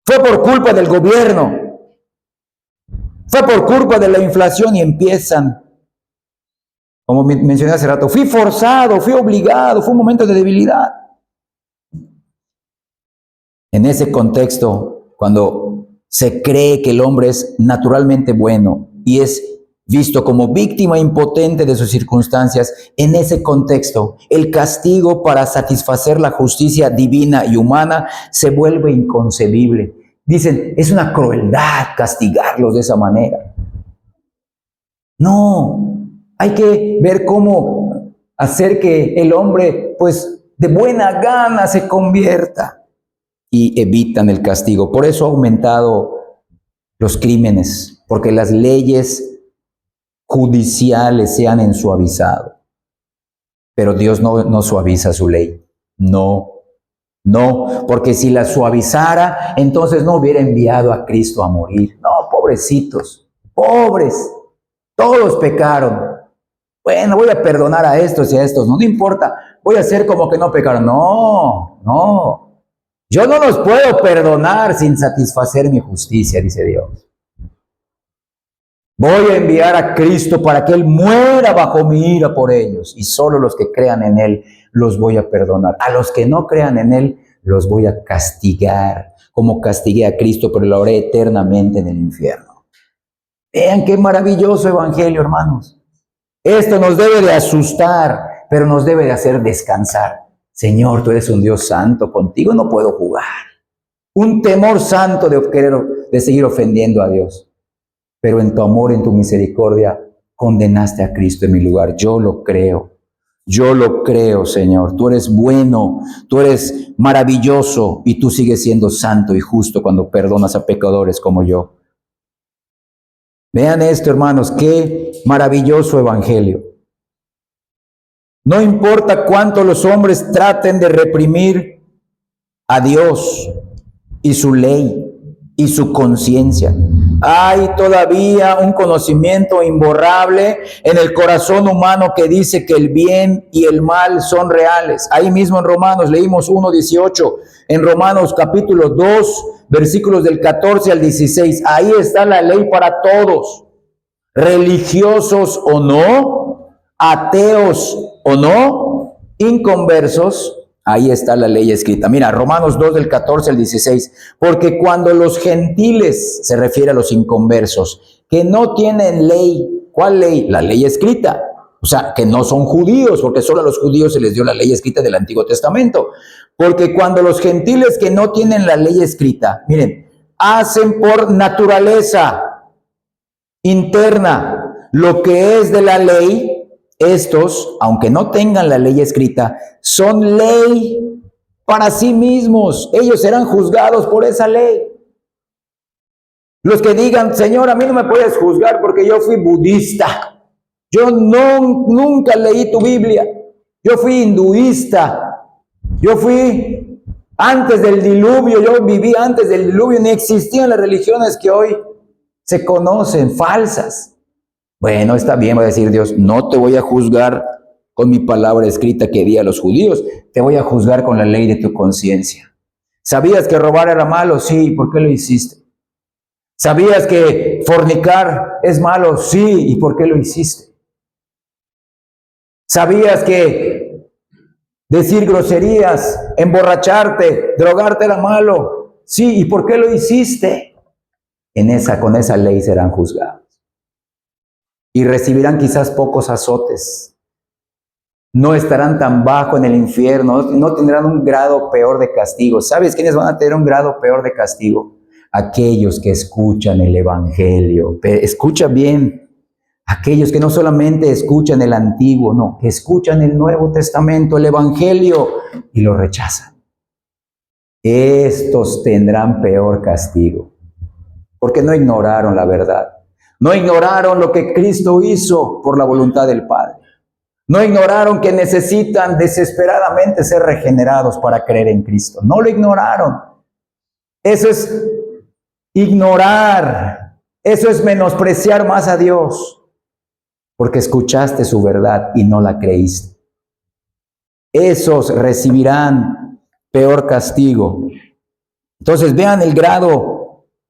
Fue por culpa del gobierno. Fue por culpa de la inflación y empiezan, como mencioné hace rato, fui forzado, fui obligado, fue un momento de debilidad. En ese contexto, cuando se cree que el hombre es naturalmente bueno y es visto como víctima impotente de sus circunstancias, en ese contexto, el castigo para satisfacer la justicia divina y humana se vuelve inconcebible. Dicen, es una crueldad castigarlos de esa manera. No, hay que ver cómo hacer que el hombre, pues, de buena gana se convierta y evitan el castigo. Por eso ha aumentado los crímenes, porque las leyes judiciales se han ensuavizado. Pero Dios no suaviza su ley. No, porque si la suavizara, entonces no hubiera enviado a Cristo a morir. No, pobrecitos, pobres, todos pecaron. Bueno, voy a perdonar a estos y a estos, no importa, voy a hacer como que no pecaron. No, yo no los puedo perdonar sin satisfacer mi justicia, dice Dios. Voy a enviar a Cristo para que Él muera bajo mi ira por ellos, y solo los que crean en Él los voy a perdonar. A los que no crean en Él los voy a castigar, como castigué a Cristo, pero lo haré eternamente en el infierno. Vean qué maravilloso evangelio, hermanos. Esto nos debe de asustar, pero nos debe de hacer descansar. Señor, tú eres un Dios santo, contigo no puedo jugar. Un temor santo de seguir ofendiendo a Dios. Pero en tu amor, en tu misericordia, condenaste a Cristo en mi lugar. Yo lo creo, Señor. Tú eres bueno, tú eres maravilloso y tú sigues siendo santo y justo cuando perdonas a pecadores como yo. Vean esto, hermanos, qué maravilloso evangelio. No importa cuánto los hombres traten de reprimir a Dios y su ley y su conciencia. Hay todavía un conocimiento imborrable en el corazón humano que dice que el bien y el mal son reales. Ahí mismo en Romanos leímos 1:18, en Romanos capítulo 2, versículos del 14 al 16. Ahí está la ley para todos, religiosos o no, ateos o no, inconversos. Ahí está la ley escrita. Mira, Romanos 2 del 14 al 16. Porque cuando los gentiles, se refiere a los inconversos, que no tienen ley, ¿cuál ley? La ley escrita. O sea, que no son judíos, porque solo a los judíos se les dio la ley escrita del Antiguo Testamento. Porque cuando los gentiles que no tienen la ley escrita, miren, hacen por naturaleza interna lo que es de la ley, estos, aunque no tengan la ley escrita, son ley para sí mismos. Ellos serán juzgados por esa ley. Los que digan, Señor, a mí no me puedes juzgar porque yo fui budista. Yo nunca leí tu Biblia. Yo fui hinduista. Yo fui antes del diluvio. Yo viví antes del diluvio. Ni existían las religiones que hoy se conocen, falsas. Bueno, está bien, va a decir Dios, no te voy a juzgar con mi palabra escrita que di a los judíos, te voy a juzgar con la ley de tu conciencia. ¿Sabías que robar era malo? Sí, ¿por qué lo hiciste? ¿Sabías que fornicar es malo? Sí, ¿y por qué lo hiciste? ¿Sabías que decir groserías, emborracharte, drogarte era malo? Sí, ¿y por qué lo hiciste? Con esa ley serán juzgados. Y recibirán quizás pocos azotes. No estarán tan bajo en el infierno, no tendrán un grado peor de castigo. ¿Sabes quiénes van a tener un grado peor de castigo? Aquellos que escuchan el Evangelio. Escucha bien, aquellos que no solamente escuchan el Antiguo, no, que escuchan el Nuevo Testamento, el Evangelio, y lo rechazan. Estos tendrán peor castigo, porque no ignoraron la verdad. No ignoraron lo que Cristo hizo por la voluntad del Padre. No ignoraron que necesitan desesperadamente ser regenerados para creer en Cristo. No lo ignoraron. Eso es ignorar. Eso es menospreciar más a Dios. Porque escuchaste su verdad y no la creíste. Esos recibirán peor castigo. Entonces vean el grado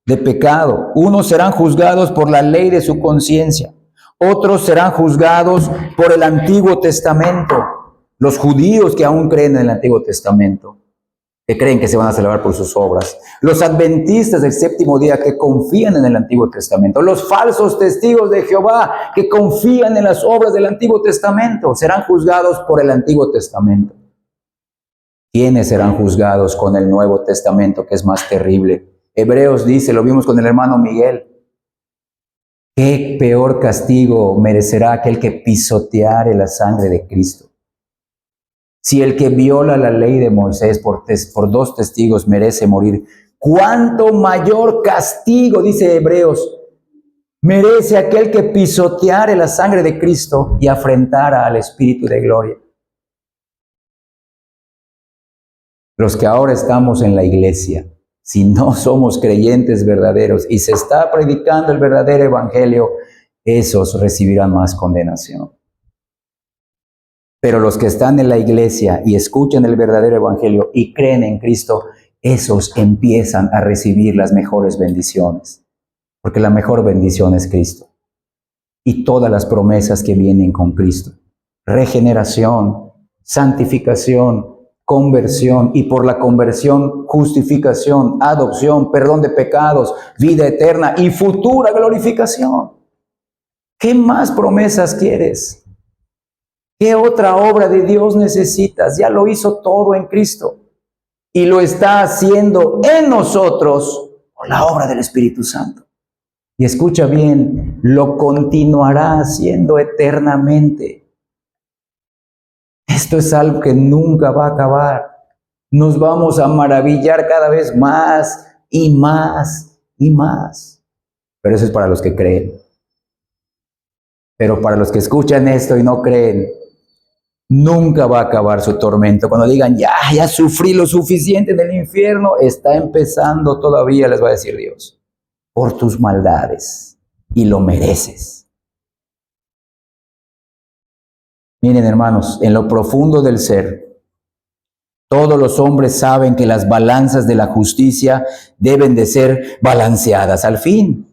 de pecado. Unos serán juzgados por la ley de su conciencia. Otros serán juzgados por el Antiguo Testamento. Los judíos que aún creen en el Antiguo Testamento, que creen que se van a salvar por sus obras. Los adventistas del séptimo día que confían en el Antiguo Testamento. Los falsos testigos de Jehová que confían en las obras del Antiguo Testamento serán juzgados por el Antiguo Testamento. ¿Quiénes serán juzgados con el Nuevo Testamento, que es más terrible? Hebreos dice, lo vimos con el hermano Miguel, ¿qué peor castigo merecerá aquel que pisoteare la sangre de Cristo? Si el que viola la ley de Moisés por 2 testigos merece morir, ¿cuánto mayor castigo, dice Hebreos, merece aquel que pisoteare la sangre de Cristo y afrentara al Espíritu de gloria? Los que ahora estamos en la iglesia, si no somos creyentes verdaderos y se está predicando el verdadero evangelio, esos recibirán más condenación. Pero los que están en la iglesia y escuchan el verdadero evangelio y creen en Cristo, esos empiezan a recibir las mejores bendiciones. Porque la mejor bendición es Cristo. Y todas las promesas que vienen con Cristo. Regeneración, santificación, conversión, y por la conversión, justificación, adopción, perdón de pecados, vida eterna y futura glorificación. ¿Qué más promesas quieres? ¿Qué otra obra de Dios necesitas? Ya lo hizo todo en Cristo y lo está haciendo en nosotros por la obra del Espíritu Santo. Y escucha bien, lo continuará haciendo eternamente. Esto es algo que nunca va a acabar. Nos vamos a maravillar cada vez más y más y más. Pero eso es para los que creen. Pero para los que escuchan esto y no creen, nunca va a acabar su tormento. Cuando digan, ya sufrí lo suficiente en el infierno, está empezando todavía, les va a decir Dios. por tus maldades y lo mereces. Miren, hermanos, en lo profundo del ser, todos los hombres saben que las balanzas de la justicia deben de ser balanceadas al fin.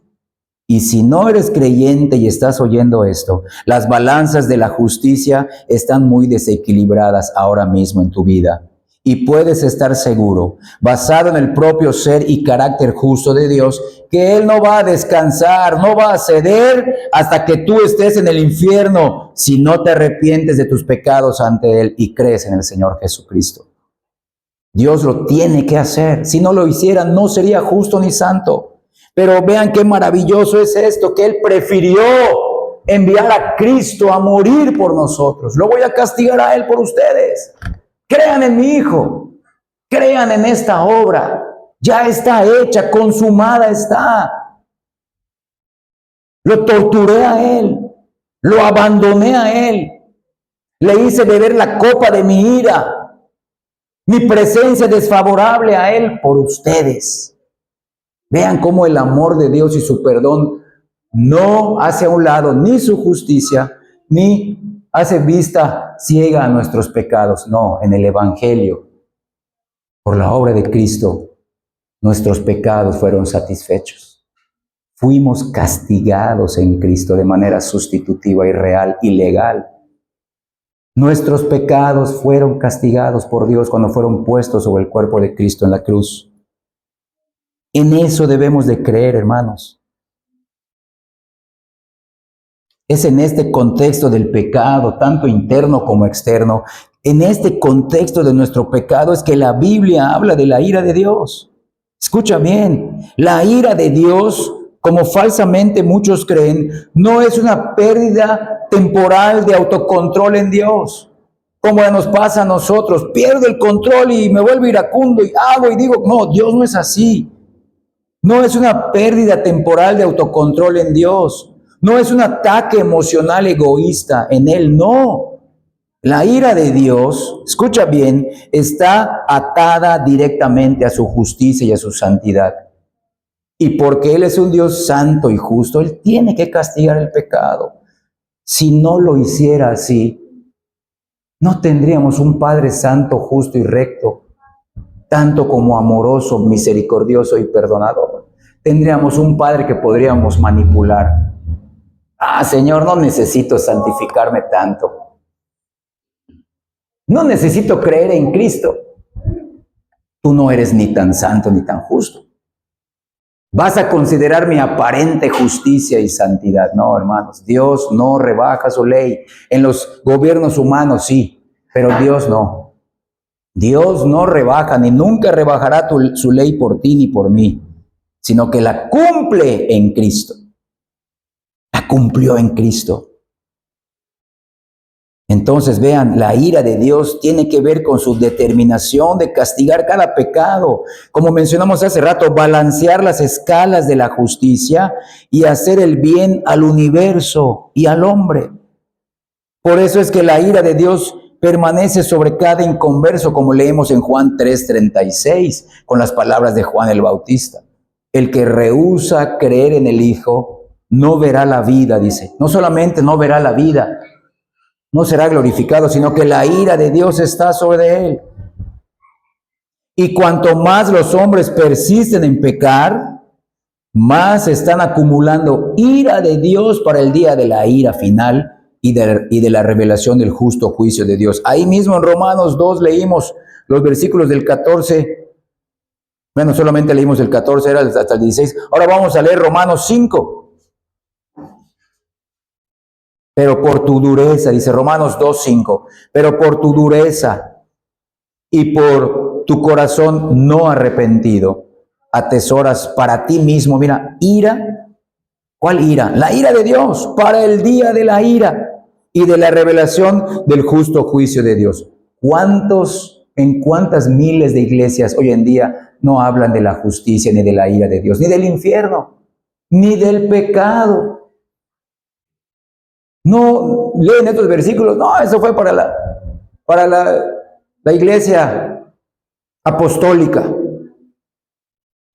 Y si no eres creyente y estás oyendo esto, las balanzas de la justicia están muy desequilibradas ahora mismo en tu vida. Y puedes estar seguro, basado en el propio ser y carácter justo de Dios, que Él no va a descansar, no va a ceder hasta que tú estés en el infierno, si no te arrepientes de tus pecados ante Él y crees en el Señor Jesucristo. Dios lo tiene que hacer. Si no lo hiciera, no sería justo ni santo. Pero vean qué maravilloso es esto, que Él prefirió enviar a Cristo a morir por nosotros. Lo voy a castigar a Él por ustedes. Crean en mi Hijo, crean en esta obra. Ya está hecha, consumada está. Lo torturé a Él, lo abandoné a Él. Le hice beber la copa de mi ira, mi presencia desfavorable a Él por ustedes. Vean cómo el amor de Dios y su perdón no hace a un lado ni su justicia, ni hace vista ciega a nuestros pecados. No, en el Evangelio, por la obra de Cristo, nuestros pecados fueron satisfechos. Fuimos castigados en Cristo de manera sustitutiva y real y legal. Nuestros pecados fueron castigados por Dios cuando fueron puestos sobre el cuerpo de Cristo en la cruz. En eso debemos de creer, hermanos. Es en este contexto del pecado, tanto interno como externo, en este contexto de nuestro pecado es que la Biblia habla de la ira de Dios. Escucha bien, la ira de Dios, como falsamente muchos creen, no es una pérdida temporal de autocontrol en Dios, como nos pasa a nosotros. Pierdo el control y me vuelvo iracundo y hago y digo, no, Dios no es así. No es una pérdida temporal de autocontrol en Dios. No es un ataque emocional egoísta en Él, no. La ira de Dios, escucha bien, está atada directamente a su justicia y a su santidad. Y porque Él es un Dios santo y justo, Él tiene que castigar el pecado. Si no lo hiciera así, no tendríamos un Padre santo, justo y recto, tanto como amoroso, misericordioso y perdonador. Tendríamos un Padre que podríamos manipular. Señor, no necesito santificarme tanto. No necesito creer en Cristo. Tú no eres ni tan santo ni tan justo. Vas a considerar mi aparente justicia y santidad. No, hermanos, Dios no rebaja su ley. En los gobiernos humanos sí, pero Dios no. Dios no rebaja ni nunca rebajará su ley por ti ni por mí, sino que la cumple en Cristo. La cumplió en Cristo. Entonces vean, la ira de Dios tiene que ver con su determinación de castigar cada pecado. Como mencionamos hace rato, balancear las escalas de la justicia y hacer el bien al universo y al hombre. Por eso es que la ira de Dios permanece sobre cada inconverso, como leemos en Juan 3:36, con las palabras de Juan el Bautista. El que rehúsa creer en el Hijo no verá la vida, dice. No solamente no verá la vida, no será glorificado, sino que la ira de Dios está sobre él. Y cuanto más los hombres persisten en pecar, más están acumulando ira de Dios para el día de la ira final y de la revelación del justo juicio de Dios. Ahí mismo en Romanos 2 leímos los versículos del 14. Bueno, solamente leímos el 14, era hasta el 16. Ahora vamos a leer Romanos 5. Pero por tu dureza, dice Romanos 2:5, pero por tu dureza y por tu corazón no arrepentido, atesoras para ti mismo, mira, ira. ¿Cuál ira? La ira de Dios, para el día de la ira y de la revelación del justo juicio de Dios. En cuántas miles de iglesias hoy en día no hablan de la justicia, ni de la ira de Dios, ni del infierno, ni del pecado? No leen estos versículos. No, eso fue para la iglesia apostólica.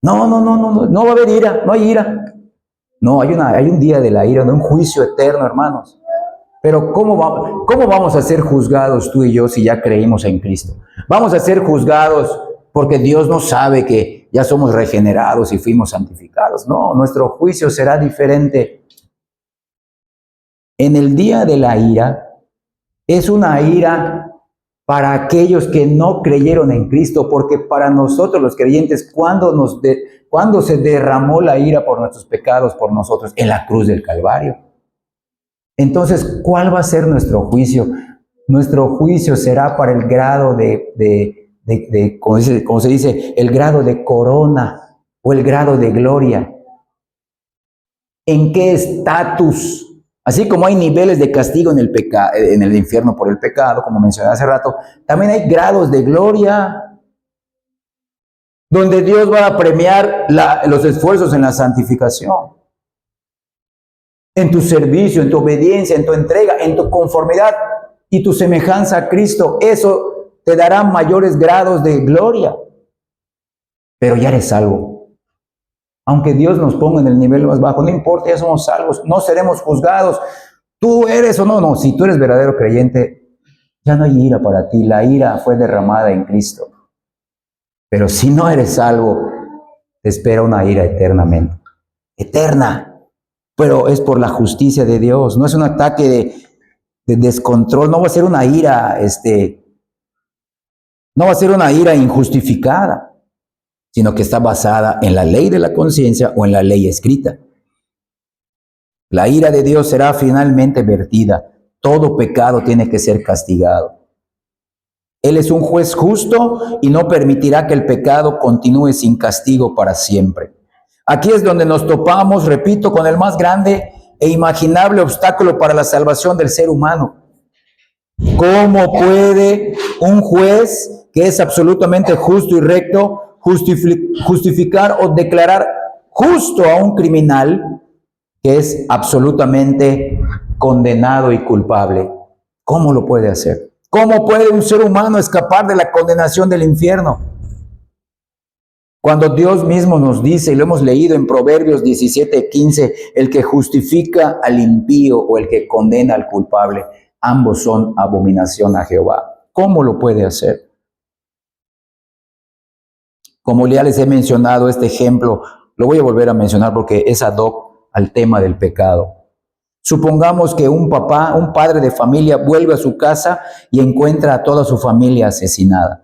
No va a haber ira, no hay ira. No, hay un día de la ira, de un juicio eterno, hermanos. Pero ¿cómo vamos a ser juzgados tú y yo si ya creímos en Cristo? Vamos a ser juzgados porque Dios no sabe que ya somos regenerados y fuimos santificados. No, nuestro juicio será diferente. En el día de la ira, es una ira para aquellos que no creyeron en Cristo, porque para nosotros los creyentes, ¿cuándo se derramó la ira por nuestros pecados por nosotros? En la cruz del Calvario. Entonces, ¿cuál va a ser nuestro juicio? Nuestro juicio será para el grado como se dice, el grado de corona o el grado de gloria. ¿En qué estatus? Así como hay niveles de castigo en el infierno por el pecado, como mencioné hace rato, también hay grados de gloria, donde Dios va a premiar los esfuerzos en la santificación, en tu servicio, en tu obediencia, en tu entrega, en tu conformidad y tu semejanza a Cristo. Eso te dará mayores grados de gloria, pero ya eres salvo. Aunque Dios nos ponga en el nivel más bajo, no importa, ya somos salvos, no seremos juzgados. Tú eres o no, si tú eres verdadero creyente, ya no hay ira para ti, la ira fue derramada en Cristo. Pero si no eres salvo, te espera una ira eternamente, eterna. Pero es por la justicia de Dios, no es un ataque de descontrol, no va a ser una ira, no va a ser una ira injustificada, sino que está basada en la ley de la conciencia o en la ley escrita. La ira de Dios será finalmente vertida. Todo pecado tiene que ser castigado. Él es un juez justo y no permitirá que el pecado continúe sin castigo para siempre. Aquí es donde nos topamos, repito, con el más grande e imaginable obstáculo para la salvación del ser humano. ¿Cómo puede un juez que es absolutamente justo y recto justificar o declarar justo a un criminal que es absolutamente condenado y culpable? ¿Cómo lo puede hacer? ¿Cómo puede un ser humano escapar de la condenación del infierno? Cuando Dios mismo nos dice, y lo hemos leído en Proverbios 17:15, el que justifica al impío o el que condena al culpable, ambos son abominación a Jehová. ¿Cómo lo puede hacer? Como ya les he mencionado este ejemplo, lo voy a volver a mencionar porque es ad hoc al tema del pecado. Supongamos que un padre de familia, vuelve a su casa y encuentra a toda su familia asesinada.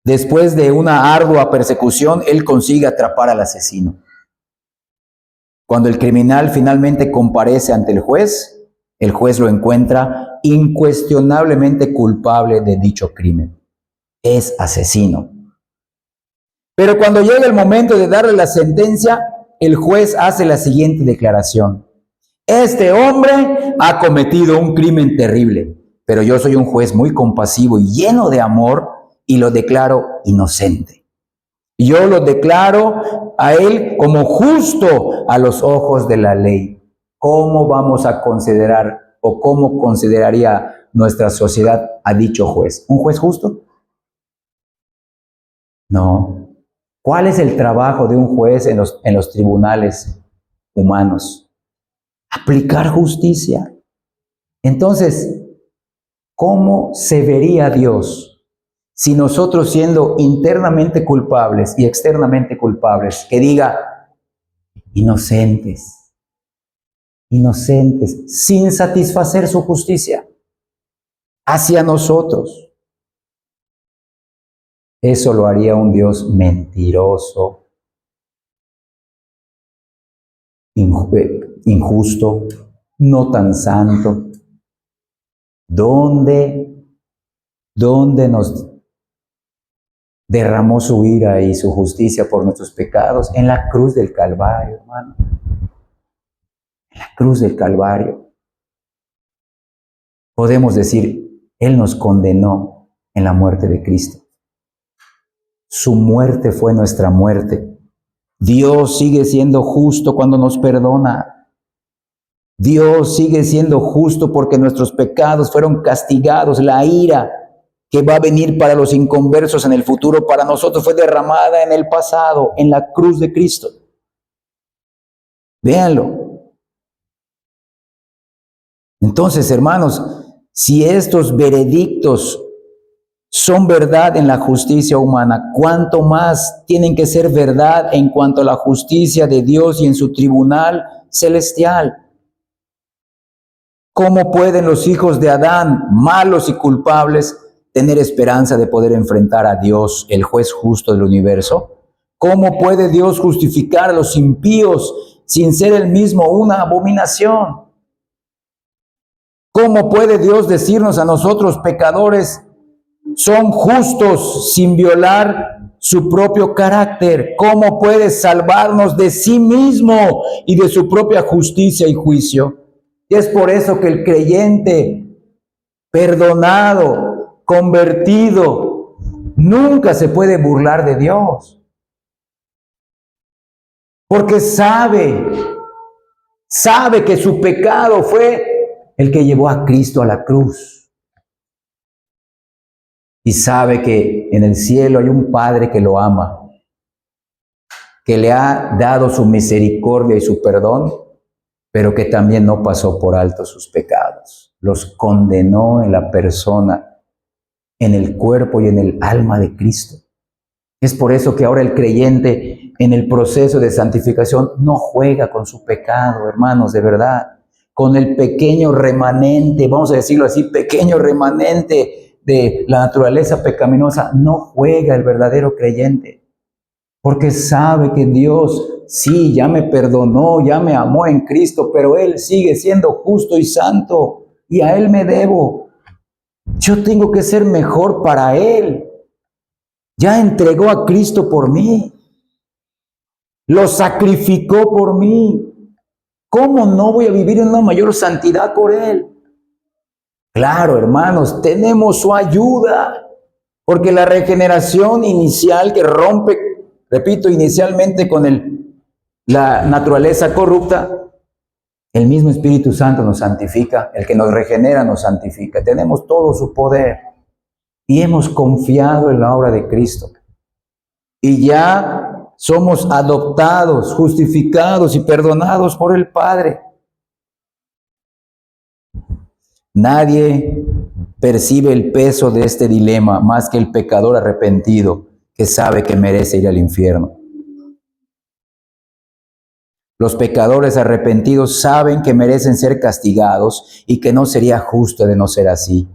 Después de una ardua persecución, él consigue atrapar al asesino. Cuando el criminal finalmente comparece ante el juez lo encuentra incuestionablemente culpable de dicho crimen. Es asesino. Pero cuando llega el momento de darle la sentencia, el juez hace la siguiente declaración: este hombre ha cometido un crimen terrible, pero yo soy un juez muy compasivo y lleno de amor y lo declaro inocente. Yo lo declaro a él como justo a los ojos de la ley. ¿Cómo vamos a considerar o cómo consideraría nuestra sociedad a dicho juez? ¿Un juez justo? No. ¿Cuál es el trabajo de un juez en los tribunales humanos? Aplicar justicia. Entonces, ¿cómo se vería Dios si nosotros, siendo internamente culpables y externamente culpables, que diga inocentes, sin satisfacer su justicia hacia nosotros? Eso lo haría un Dios mentiroso, injusto, no tan santo. ¿Dónde nos derramó su ira y su justicia por nuestros pecados? En la cruz del Calvario, hermano. En la cruz del Calvario. Podemos decir, Él nos condenó en la muerte de Cristo. Su muerte fue nuestra muerte. Dios sigue siendo justo cuando nos perdona. Dios sigue siendo justo porque nuestros pecados fueron castigados. La ira que va a venir para los inconversos en el futuro, para nosotros fue derramada en el pasado, en la cruz de Cristo. Véanlo. Entonces, hermanos, si estos veredictos son verdad en la justicia humana, ¿cuánto más tienen que ser verdad en cuanto a la justicia de Dios y en su tribunal celestial? ¿Cómo pueden los hijos de Adán, malos y culpables, tener esperanza de poder enfrentar a Dios, el juez justo del universo? ¿Cómo puede Dios justificar a los impíos sin ser él mismo una abominación? ¿Cómo puede Dios decirnos a nosotros, pecadores, son justos sin violar su propio carácter? ¿Cómo puede salvarnos de sí mismo y de su propia justicia y juicio? Y es por eso que el creyente perdonado, convertido, nunca se puede burlar de Dios. Porque sabe que su pecado fue el que llevó a Cristo a la cruz. Y sabe que en el cielo hay un Padre que lo ama, que le ha dado su misericordia y su perdón, pero que también no pasó por alto sus pecados. Los condenó en la persona, en el cuerpo y en el alma de Cristo. Es por eso que ahora el creyente en el proceso de santificación no juega con su pecado, hermanos, de verdad. Con el pequeño remanente, vamos a decirlo así, pequeño remanente de la naturaleza pecaminosa, no juega el verdadero creyente. Porque sabe que Dios, sí, ya me perdonó, ya me amó en Cristo, pero Él sigue siendo justo y santo y a Él me debo. Yo tengo que ser mejor para Él. Ya entregó a Cristo por mí. Lo sacrificó por mí. ¿Cómo no voy a vivir en una mayor santidad por Él? Claro, hermanos, tenemos su ayuda, porque la regeneración inicial que rompe, repito, inicialmente con la naturaleza corrupta, el mismo Espíritu Santo nos santifica, el que nos regenera nos santifica. Tenemos todo su poder y hemos confiado en la obra de Cristo. Y ya somos adoptados, justificados y perdonados por el Padre. Nadie percibe el peso de este dilema más que el pecador arrepentido que sabe que merece ir al infierno. Los pecadores arrepentidos saben que merecen ser castigados y que no sería justo de no ser así.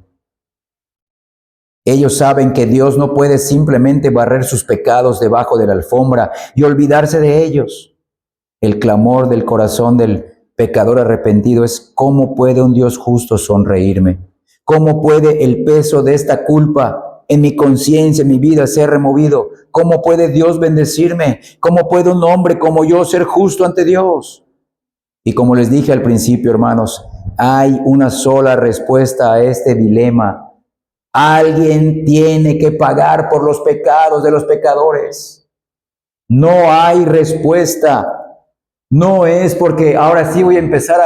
Ellos saben que Dios no puede simplemente barrer sus pecados debajo de la alfombra y olvidarse de ellos. El clamor del corazón del pecador arrepentido es: ¿cómo puede un Dios justo sonreírme? ¿Cómo puede el peso de esta culpa en mi conciencia, en mi vida, ser removido? ¿Cómo puede Dios bendecirme? ¿Cómo puede un hombre como yo ser justo ante Dios? Y como les dije al principio, hermanos, hay una sola respuesta a este dilema. Alguien tiene que pagar por los pecados de los pecadores. No hay respuesta. No es porque ahora sí voy a empezar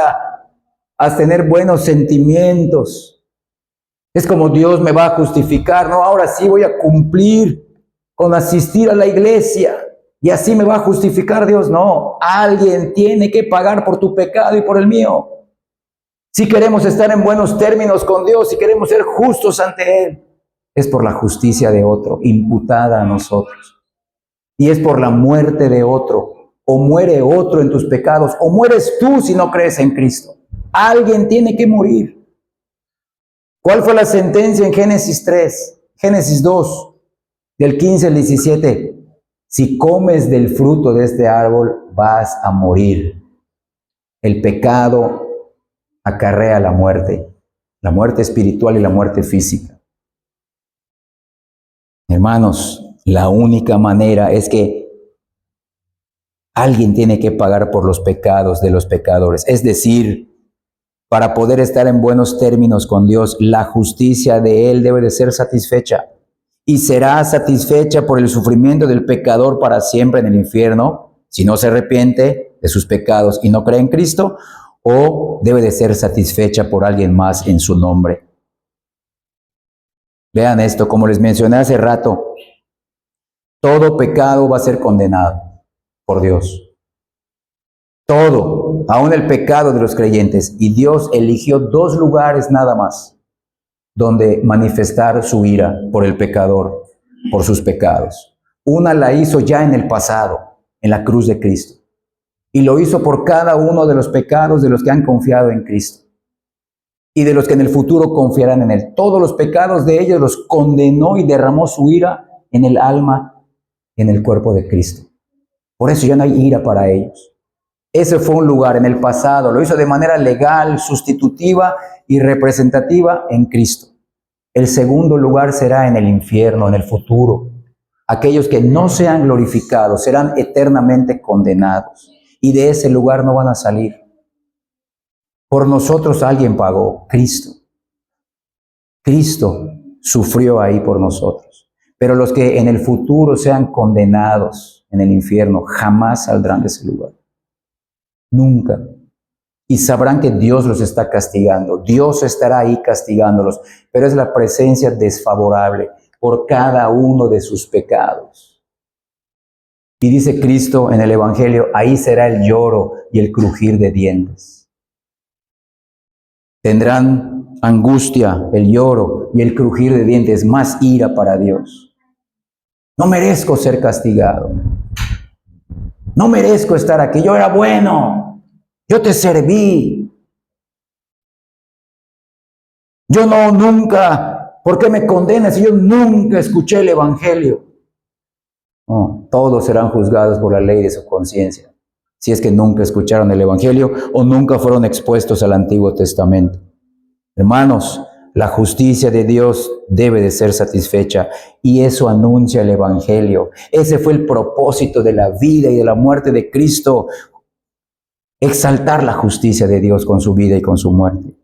a tener buenos sentimientos. Es como Dios me va a justificar. No, ahora sí voy a cumplir con asistir a la iglesia y así me va a justificar Dios. No, alguien tiene que pagar por tu pecado y por el mío. Si queremos estar en buenos términos con Dios, si queremos ser justos ante Él, es por la justicia de otro, imputada a nosotros. Y es por la muerte de otro. O muere otro en tus pecados, o mueres tú si no crees en Cristo. Alguien tiene que morir. ¿Cuál fue la sentencia en Génesis 3? Génesis 2, del 15 al 17. Si comes del fruto de este árbol, vas a morir. El pecado acarrea la muerte espiritual y la muerte física. Hermanos, la única manera es que alguien tiene que pagar por los pecados de los pecadores. Es decir, para poder estar en buenos términos con Dios, la justicia de Él debe de ser satisfecha. Y será satisfecha por el sufrimiento del pecador para siempre en el infierno, si no se arrepiente de sus pecados y no cree en Cristo, o debe de ser satisfecha por alguien más en su nombre. Vean esto, como les mencioné hace rato, todo pecado va a ser condenado por Dios. Todo, aún el pecado de los creyentes. Y Dios eligió 2 lugares nada más donde manifestar su ira por el pecador, por sus pecados. Una la hizo ya en el pasado, en la cruz de Cristo. Y lo hizo por cada uno de los pecados de los que han confiado en Cristo. Y de los que en el futuro confiarán en Él. Todos los pecados de ellos los condenó y derramó su ira en el alma, en el cuerpo de Cristo. Por eso ya no hay ira para ellos. Ese fue un lugar en el pasado. Lo hizo de manera legal, sustitutiva y representativa en Cristo. El segundo lugar será en el infierno, en el futuro. Aquellos que no sean glorificados serán eternamente condenados. Y de ese lugar no van a salir. Por nosotros alguien pagó, Cristo. Cristo sufrió ahí por nosotros. Pero los que en el futuro sean condenados en el infierno jamás saldrán de ese lugar. Nunca. Y sabrán que Dios los está castigando. Dios estará ahí castigándolos. Pero es la presencia desfavorable por cada uno de sus pecados. Y dice Cristo en el Evangelio, ahí será el lloro y el crujir de dientes. Tendrán angustia, el lloro y el crujir de dientes, más ira para Dios. No merezco ser castigado. No merezco estar aquí. Yo era bueno. Yo te serví. Yo nunca. ¿Por qué me condenas si yo nunca escuché el Evangelio? No, todos serán juzgados por la ley de su conciencia. Si es que nunca escucharon el Evangelio o nunca fueron expuestos al Antiguo Testamento. Hermanos, la justicia de Dios debe de ser satisfecha y eso anuncia el Evangelio. Ese fue el propósito de la vida y de la muerte de Cristo. Exaltar la justicia de Dios con su vida y con su muerte.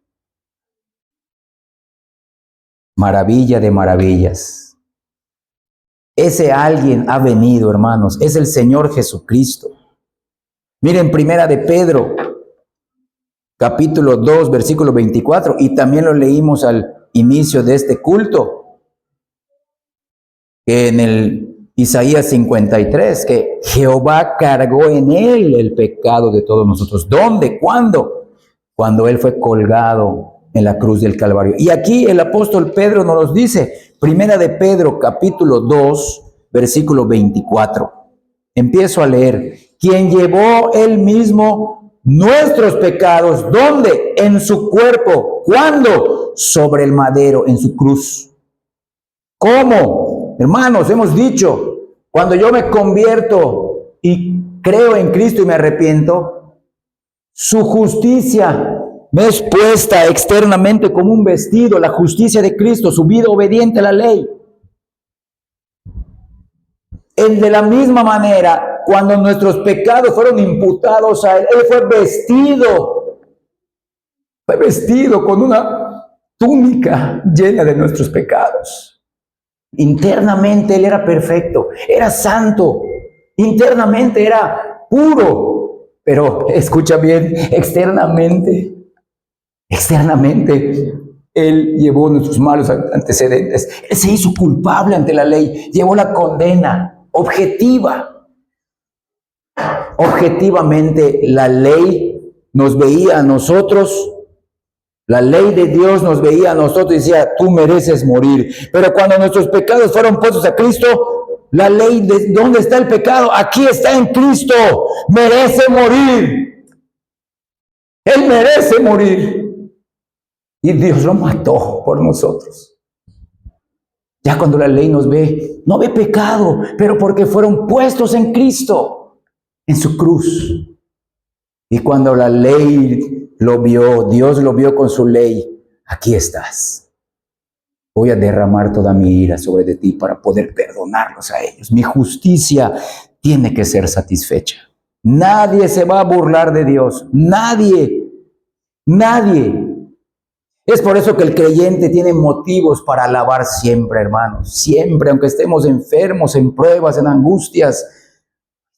Maravilla de maravillas. Ese alguien ha venido, hermanos, es el Señor Jesucristo. Miren, Primera de Pedro, capítulo 2, versículo 24, y también lo leímos al inicio de este culto, que en el Isaías 53, que Jehová cargó en él el pecado de todos nosotros. ¿Dónde? ¿Cuándo? Cuando él fue colgado en la cruz del Calvario. Y aquí el apóstol Pedro nos los dice, Primera de Pedro, capítulo 2, versículo 24. Empiezo a leer. Quien llevó él mismo nuestros pecados, ¿dónde? En su cuerpo. ¿Cuándo? Sobre el madero, en su cruz. ¿Cómo? Hermanos, hemos dicho, cuando yo me convierto y creo en Cristo y me arrepiento, su justicia me es puesta externamente como un vestido, la justicia de Cristo, su vida obediente a la ley. De la misma manera, cuando nuestros pecados fueron imputados a él, él fue vestido con una túnica llena de nuestros pecados. Internamente él era perfecto, era santo, internamente era puro, pero escucha bien, externamente él llevó nuestros malos antecedentes, él se hizo culpable ante la ley, llevó la condena objetivamente la ley nos veía a nosotros, la ley de Dios nos veía a nosotros y decía, tú mereces morir. Pero cuando nuestros pecados fueron puestos a Cristo, la ley de ¿dónde está el pecado? Aquí está en Cristo, merece morir. Él merece morir. Y Dios lo mató por nosotros. Ya cuando la ley nos ve, no ve pecado, pero porque fueron puestos en Cristo, en su cruz. Y cuando la ley lo vio, Dios lo vio con su ley, aquí estás. Voy a derramar toda mi ira sobre de ti para poder perdonarlos a ellos. Mi justicia tiene que ser satisfecha. Nadie se va a burlar de Dios. Nadie. Es por eso que el creyente tiene motivos para alabar siempre, hermanos. Siempre, aunque estemos enfermos, en pruebas, en angustias,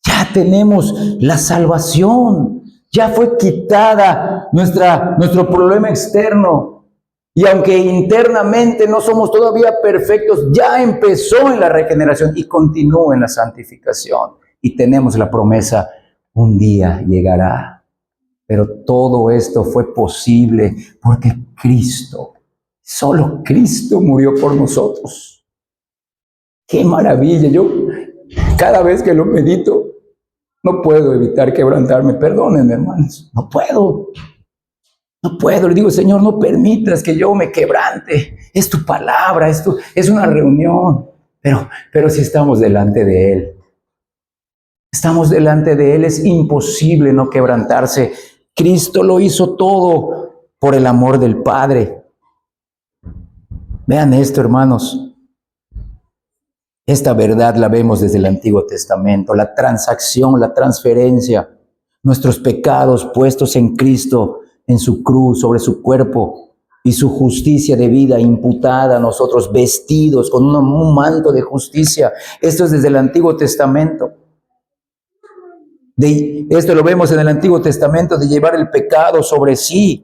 ya tenemos la salvación. Ya fue quitada nuestro problema externo. Y aunque internamente no somos todavía perfectos, ya empezó en la regeneración y continúa en la santificación. Y tenemos la promesa, un día llegará. Pero todo esto fue posible porque Cristo, solo Cristo murió por nosotros. ¡Qué maravilla! Yo cada vez que lo medito, no puedo evitar quebrantarme. Perdónenme, hermanos, no puedo. No puedo, le digo, Señor, no permitas que yo me quebrante. Es tu palabra, es una reunión. Pero si estamos delante de Él, estamos delante de Él, es imposible no quebrantarse. Cristo lo hizo todo por el amor del Padre. Vean esto, hermanos. Esta verdad la vemos desde el Antiguo Testamento, la transacción, la transferencia, nuestros pecados puestos en Cristo, en su cruz, sobre su cuerpo, y su justicia de vida imputada a nosotros, vestidos con un manto de justicia. Esto es desde el Antiguo Testamento. Esto lo vemos en el Antiguo Testamento, de llevar el pecado sobre sí.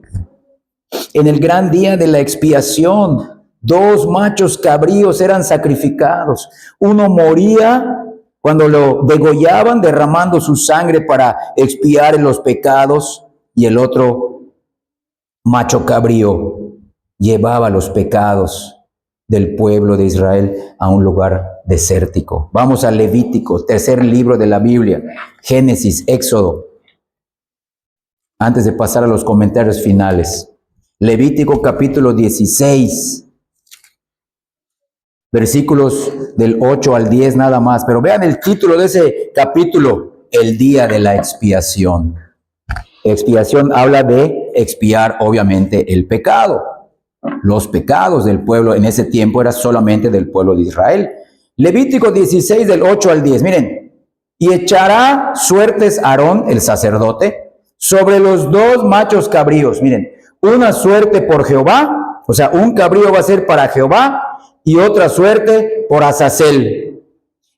En el gran día de la expiación, 2 machos cabríos eran sacrificados. Uno moría cuando lo degollaban, derramando su sangre para expiar los pecados, y el otro macho cabrío llevaba los pecados del pueblo de Israel a un lugar desértico. Vamos a Levítico, tercer libro de la Biblia, Génesis, Éxodo. Antes de pasar a los comentarios finales, Levítico capítulo 16, versículos del 8 al 10 nada más. Pero vean el título de ese capítulo, el día de la expiación. Expiación habla de expiar, obviamente, el pecado. Los pecados del pueblo en ese tiempo era solamente del pueblo de Israel. Levítico 16 del 8 al 10, miren. Y echará suertes Aarón, el sacerdote, sobre los 2 machos cabríos. Miren, una suerte por Jehová, o sea, un cabrío va a ser para Jehová, y otra suerte por Azazel.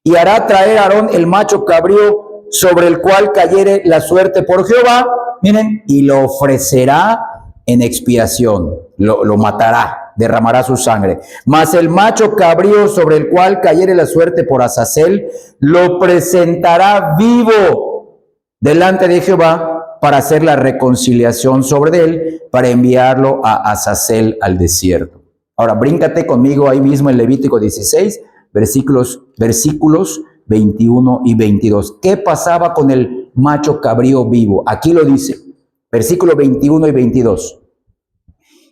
Y hará traer Aarón el macho cabrío sobre el cual cayere la suerte por Jehová, miren, y lo ofrecerá en expiación, lo matará, derramará su sangre. Mas el macho cabrío sobre el cual cayere la suerte por Azazel, lo presentará vivo delante de Jehová para hacer la reconciliación sobre él, para enviarlo a Azazel al desierto. Ahora, bríncate conmigo ahí mismo en Levítico 16, versículos 21 y 22. ¿Qué pasaba con el macho cabrío vivo? Aquí lo dice, versículos 21 y 22.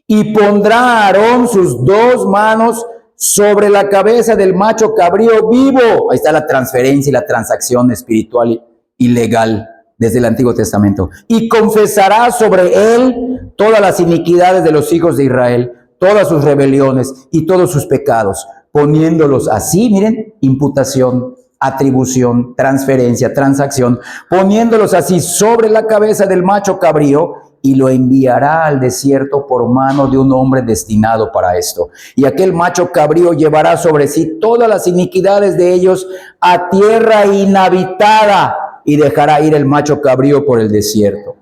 Y pondrá Aarón sus 2 manos sobre la cabeza del macho cabrío vivo. Ahí está la transferencia y la transacción espiritual y legal desde el Antiguo Testamento. Y confesará sobre él todas las iniquidades de los hijos de Israel, todas sus rebeliones y todos sus pecados, poniéndolos así, miren, imputación, atribución, transferencia, transacción, poniéndolos así sobre la cabeza del macho cabrío, y lo enviará al desierto por mano de un hombre destinado para esto. Y aquel macho cabrío llevará sobre sí todas las iniquidades de ellos a tierra inhabitada, y dejará ir el macho cabrío por el desierto.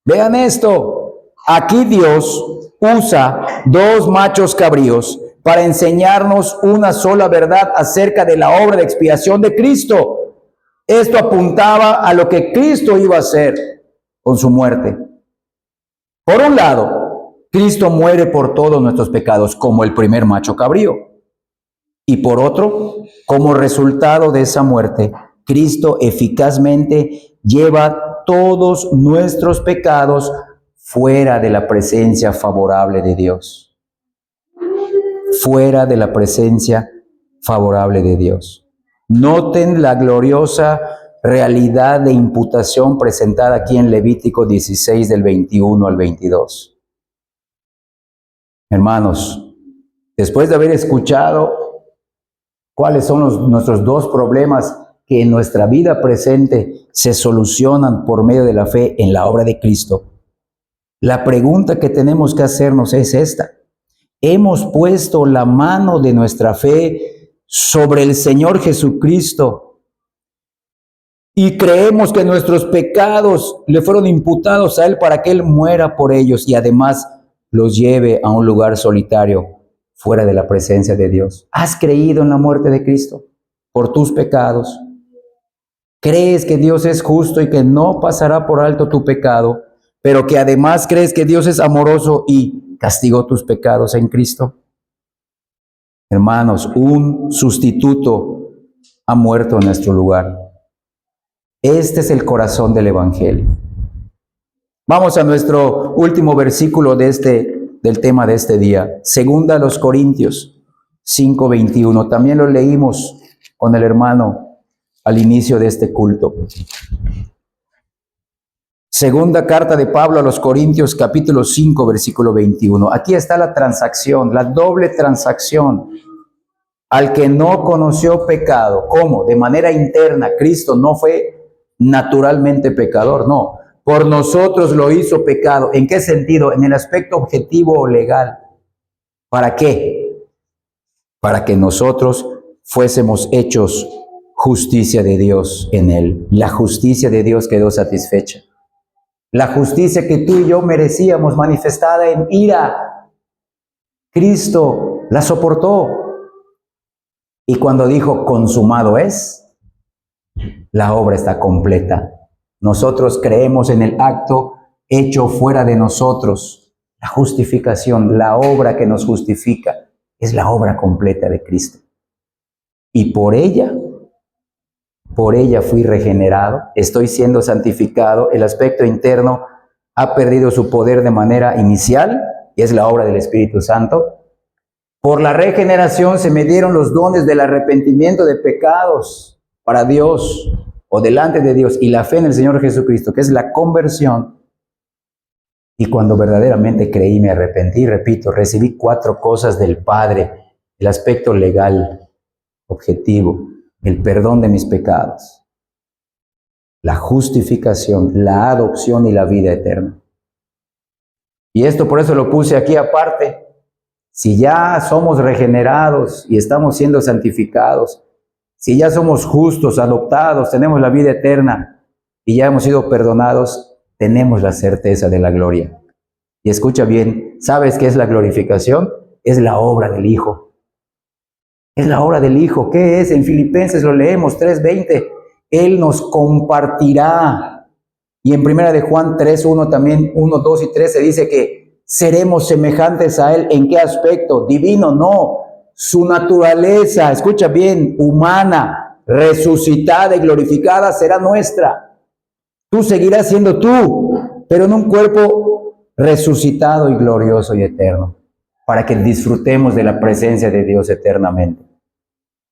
Vean esto, aquí Dios usa 2 machos cabríos para enseñarnos una sola verdad acerca de la obra de expiación de Cristo. Esto apuntaba a lo que Cristo iba a hacer con su muerte. Por un lado, Cristo muere por todos nuestros pecados como el primer macho cabrío. Y por otro, como resultado de esa muerte, Cristo eficazmente lleva todos nuestros pecados fuera de la presencia favorable de Dios. Fuera de la presencia favorable de Dios. Noten la gloriosa realidad de imputación presentada aquí en Levítico 16 del 21 al 22. Hermanos, después de haber escuchado cuáles son nuestros 2 problemas que en nuestra vida presente se solucionan por medio de la fe en la obra de Cristo, la pregunta que tenemos que hacernos es esta: ¿hemos puesto la mano de nuestra fe sobre el Señor Jesucristo y creemos que nuestros pecados le fueron imputados a Él para que Él muera por ellos y además los lleve a un lugar solitario fuera de la presencia de Dios? ¿Has creído en la muerte de Cristo por tus pecados? ¿Crees que Dios es justo y que no pasará por alto tu pecado, pero que además crees que Dios es amoroso y castigó tus pecados en Cristo? Hermanos, un sustituto ha muerto en nuestro lugar. Este es el corazón del Evangelio. Vamos a nuestro último versículo del tema de este día. Segunda a los Corintios 5:21. También lo leímos con el hermano al inicio de este culto. Segunda carta de Pablo a los Corintios, capítulo 5, versículo 21. Aquí está la transacción, la doble transacción. Al que no conoció pecado, ¿cómo? De manera interna. Cristo no fue naturalmente pecador, no. Por nosotros lo hizo pecado. ¿En qué sentido? En el aspecto objetivo o legal. ¿Para qué? Para que nosotros fuésemos hechos justicia de Dios en él. La justicia de Dios quedó satisfecha. La justicia que tú y yo merecíamos, manifestada en ira, Cristo la soportó. Y cuando dijo consumado es, la obra está completa. Nosotros creemos en el acto hecho fuera de nosotros. La justificación, la obra que nos justifica, es la obra completa de Cristo. Y por ella fui regenerado, estoy siendo santificado. El aspecto interno ha perdido su poder de manera inicial, y es la obra del Espíritu Santo. Por la regeneración se me dieron los dones del arrepentimiento de pecados para Dios o delante de Dios, y la fe en el Señor Jesucristo, que es la conversión. Y cuando verdaderamente creí, me arrepentí, repito, recibí 4 cosas del Padre: el aspecto legal, objetivo, el perdón de mis pecados, la justificación, la adopción y la vida eterna. Y esto por eso lo puse aquí aparte. Si ya somos regenerados y estamos siendo santificados, si ya somos justos, adoptados, tenemos la vida eterna y ya hemos sido perdonados, tenemos la certeza de la gloria. Y escucha bien, ¿sabes qué es la glorificación? Es la obra del Hijo. Es la obra del Hijo. ¿Qué es? En Filipenses lo leemos, 3:20. Él nos compartirá. Y en Primera de Juan 3:1 también, 1, 2 y 3 se dice que seremos semejantes a Él. ¿En qué aspecto? Divino, no. Su naturaleza, escucha bien, humana, resucitada y glorificada será nuestra. Tú seguirás siendo tú, pero en un cuerpo resucitado y glorioso y eterno, para que disfrutemos de la presencia de Dios eternamente.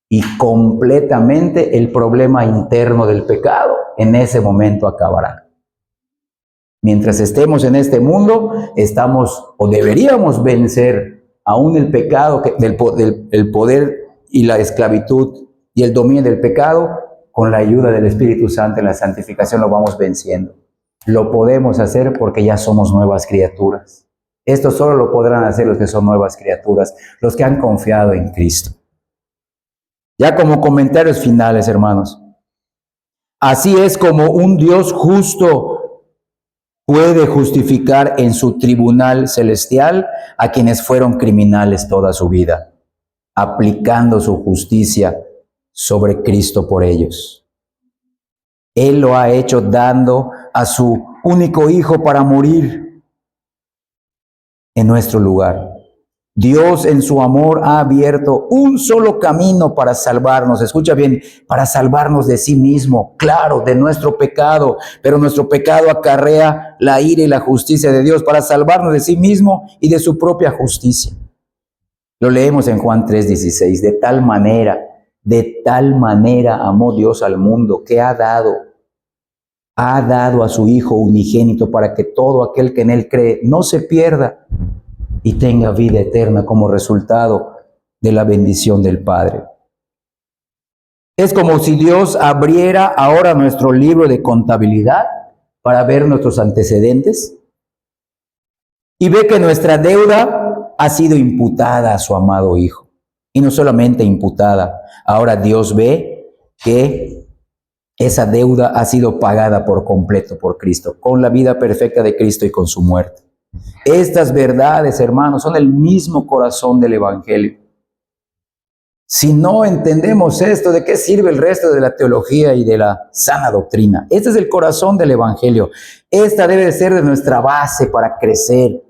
Y completamente el problema interno del pecado en ese momento acabará. Mientras estemos en este mundo, estamos o deberíamos vencer aún el pecado, el poder y la esclavitud y el dominio del pecado. Con la ayuda del Espíritu Santo en la santificación lo vamos venciendo. Lo podemos hacer porque ya somos nuevas criaturas. Esto solo lo podrán hacer los que son nuevas criaturas, los que han confiado en Cristo. Ya como comentarios finales, hermanos. Así es como un Dios justo puede justificar en su tribunal celestial a quienes fueron criminales toda su vida, aplicando su justicia sobre Cristo por ellos. Él lo ha hecho dando a su único Hijo para morir en nuestro lugar. Dios en su amor ha abierto un solo camino para salvarnos. Escucha bien, para salvarnos de sí mismo, claro, de nuestro pecado, pero nuestro pecado acarrea la ira y la justicia de Dios para salvarnos de sí mismo y de su propia justicia. Lo leemos en Juan 3:16. De tal manera amó Dios al mundo que ha dado a su Hijo unigénito para que todo aquel que en Él cree no se pierda y tenga vida eterna como resultado de la bendición del Padre. Es como si Dios abriera ahora nuestro libro de contabilidad para ver nuestros antecedentes y ve que nuestra deuda ha sido imputada a su amado Hijo. Y no solamente imputada, ahora Dios ve que esa deuda ha sido pagada por completo por Cristo, con la vida perfecta de Cristo y con su muerte. Estas verdades, hermanos, son el mismo corazón del Evangelio. Si no entendemos esto, ¿de qué sirve el resto de la teología y de la sana doctrina? Este es el corazón del Evangelio. Esta debe de ser de nuestra base para crecer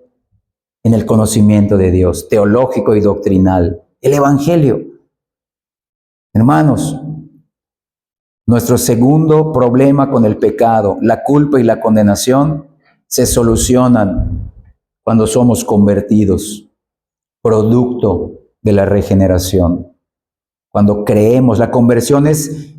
en el conocimiento de Dios, teológico y doctrinal. El Evangelio. Hermanos, nuestro segundo problema con el pecado, la culpa y la condenación, se solucionan cuando somos convertidos, producto de la regeneración. Cuando creemos, la conversión es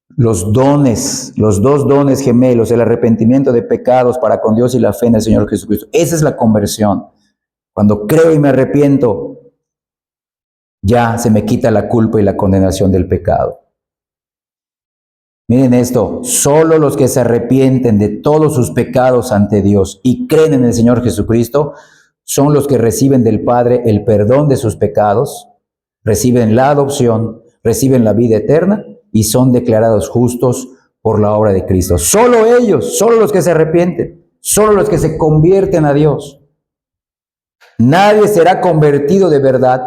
los dones, los dos dones gemelos, el arrepentimiento de pecados para con Dios y la fe en el Señor Jesucristo. Esa es la conversión. Cuando creo y me arrepiento, ya se me quita la culpa y la condenación del pecado. Miren esto, solo los que se arrepienten de todos sus pecados ante Dios y creen en el Señor Jesucristo son los que reciben del Padre el perdón de sus pecados, reciben la adopción, reciben la vida eterna y son declarados justos por la obra de Cristo. Solo ellos, solo los que se arrepienten, solo los que se convierten a Dios. Nadie será convertido de verdad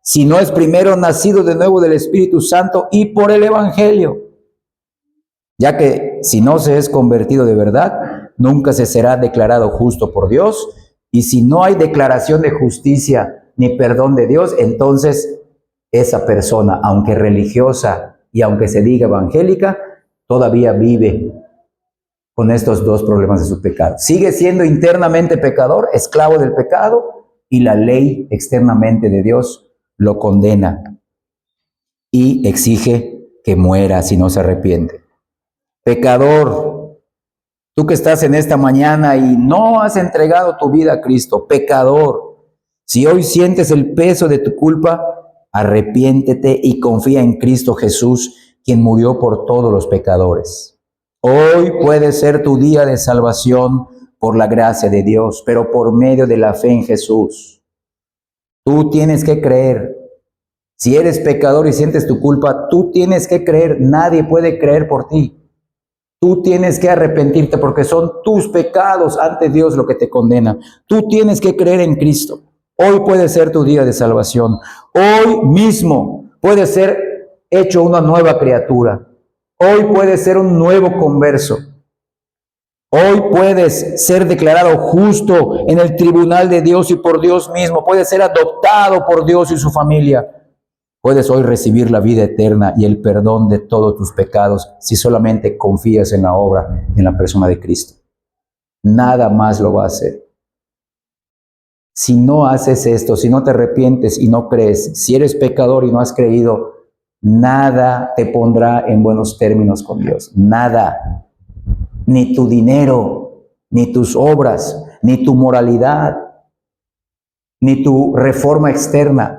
si no es primero nacido de nuevo del Espíritu Santo y por el Evangelio. Ya que si no se es convertido de verdad, nunca se será declarado justo por Dios. Y si no hay declaración de justicia ni perdón de Dios, entonces esa persona, aunque religiosa y aunque se diga evangélica, todavía vive con estos dos problemas de su pecado. Sigue siendo internamente pecador, esclavo del pecado, y la ley externamente de Dios lo condena y exige que muera si no se arrepiente. Pecador, tú que estás en esta mañana y no has entregado tu vida a Cristo, pecador, si hoy sientes el peso de tu culpa, arrepiéntete y confía en Cristo Jesús, quien murió por todos los pecadores. Hoy puede ser tu día de salvación por la gracia de Dios, pero por medio de la fe en Jesús. Tú tienes que creer. Si eres pecador y sientes tu culpa, tú tienes que creer. Nadie puede creer por ti. Tú tienes que arrepentirte porque son tus pecados ante Dios lo que te condena. Tú tienes que creer en Cristo. Hoy puede ser tu día de salvación. Hoy mismo puede ser hecho una nueva criatura. Hoy puedes ser un nuevo converso. Hoy puedes ser declarado justo en el tribunal de Dios y por Dios mismo. Puedes ser adoptado por Dios y su familia. Puedes hoy recibir la vida eterna y el perdón de todos tus pecados si solamente confías en la obra, en la persona de Cristo. Nada más lo va a hacer. Si no haces esto, si no te arrepientes y no crees, si eres pecador y no has creído, nada te pondrá en buenos términos con Dios. Nada. Ni tu dinero, ni tus obras, ni tu moralidad, ni tu reforma externa,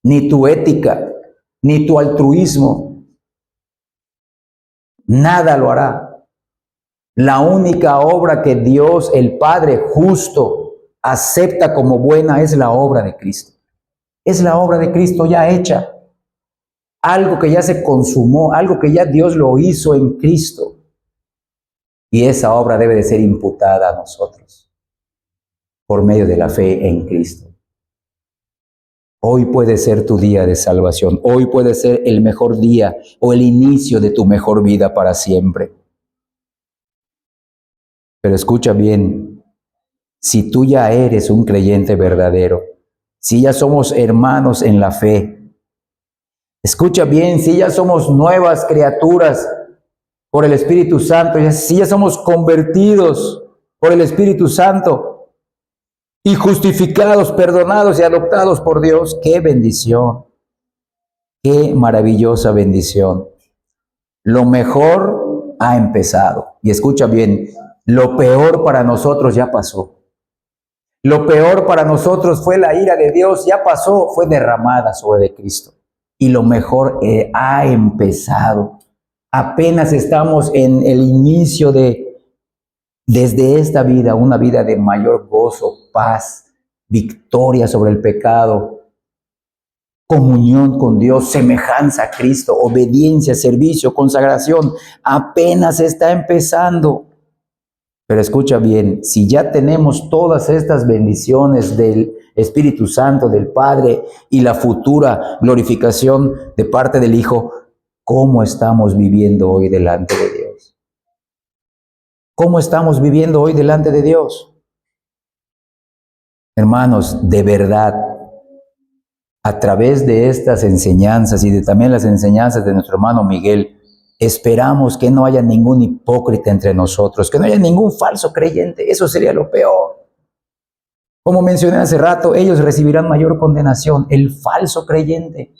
ni tu ética, ni tu altruismo. Nada lo hará. La única obra que Dios, el Padre justo, acepta como buena es la obra de Cristo. Es la obra de Cristo ya hecha. Algo que ya se consumó, algo que ya Dios lo hizo en Cristo. Y esa obra debe de ser imputada a nosotros por medio de la fe en Cristo. Hoy puede ser tu día de salvación. Hoy puede ser el mejor día o el inicio de tu mejor vida para siempre. Pero escucha bien, si tú ya eres un creyente verdadero, si ya somos hermanos en la fe, escucha bien, si ya somos nuevas criaturas por el Espíritu Santo, si ya somos convertidos por el Espíritu Santo, y justificados, perdonados y adoptados por Dios, ¡qué bendición! ¡Qué maravillosa bendición! Lo mejor ha empezado. Y escucha bien, lo peor para nosotros ya pasó. Lo peor para nosotros fue la ira de Dios, ya pasó, fue derramada sobre Cristo. Y lo mejor ha empezado. Apenas estamos en el inicio desde esta vida, una vida de mayor gozo, paz, victoria sobre el pecado, comunión con Dios, semejanza a Cristo, obediencia, servicio, consagración. Apenas está empezando. Pero escucha bien, si ya tenemos todas estas bendiciones del Espíritu Santo, del Padre y la futura glorificación de parte del Hijo, ¿cómo estamos viviendo hoy delante de Dios? ¿Cómo estamos viviendo hoy delante de Dios? Hermanos, de verdad, a través de estas enseñanzas y de también las enseñanzas de nuestro hermano Miguel, esperamos que no haya ningún hipócrita entre nosotros, que no haya ningún falso creyente. Eso sería lo peor. Como mencioné hace rato, ellos recibirán mayor condenación. El falso creyente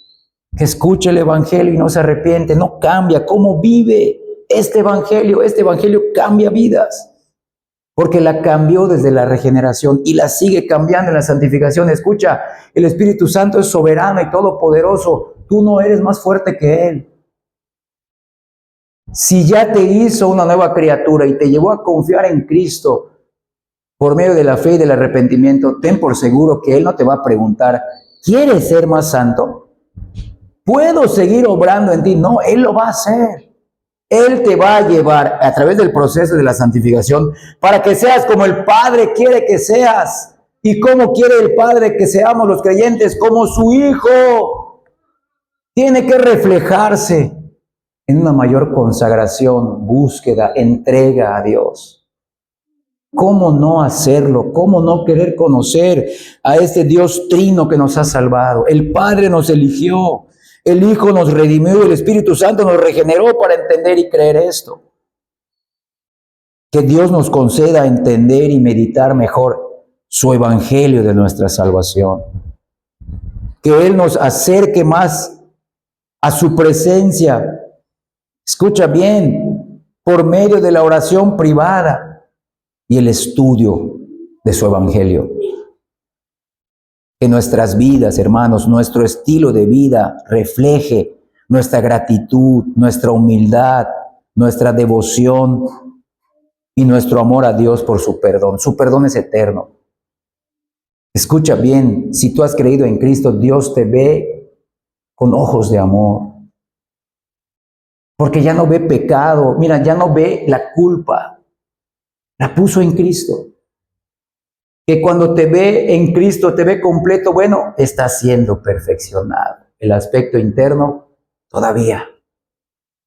que escucha el evangelio y no se arrepiente, no cambia. ¿Cómo vive este evangelio? Este evangelio cambia vidas, porque la cambió desde la regeneración y la sigue cambiando en la santificación. Escucha, el Espíritu Santo es soberano y todopoderoso. Tú no eres más fuerte que Él. Si ya te hizo una nueva criatura y te llevó a confiar en Cristo por medio de la fe y del arrepentimiento, ten por seguro que Él no te va a preguntar, ¿quieres ser más santo? ¿Puedo seguir obrando en ti? No, Él lo va a hacer. Él te va a llevar a través del proceso de la santificación para que seas como el Padre quiere que seas. ¿Y cómo quiere el Padre que seamos los creyentes? Como su Hijo. Tiene que reflejarse en una mayor consagración, búsqueda, entrega a Dios. ¿Cómo no hacerlo? ¿Cómo no querer conocer a este Dios trino que nos ha salvado? El Padre nos eligió, el Hijo nos redimió y el Espíritu Santo nos regeneró para entender y creer esto. Que Dios nos conceda entender y meditar mejor su evangelio de nuestra salvación. Que Él nos acerque más a su presencia. Escucha bien, por medio de la oración privada y el estudio de su evangelio. Que nuestras vidas, hermanos, nuestro estilo de vida refleje nuestra gratitud, nuestra humildad, nuestra devoción y nuestro amor a Dios por su perdón. Su perdón es eterno. Escucha bien, si tú has creído en Cristo, Dios te ve con ojos de amor. Porque ya no ve pecado, mira, ya no ve la culpa, la puso en Cristo. Que cuando te ve en Cristo, te ve completo, bueno, está siendo perfeccionado. El aspecto interno, todavía.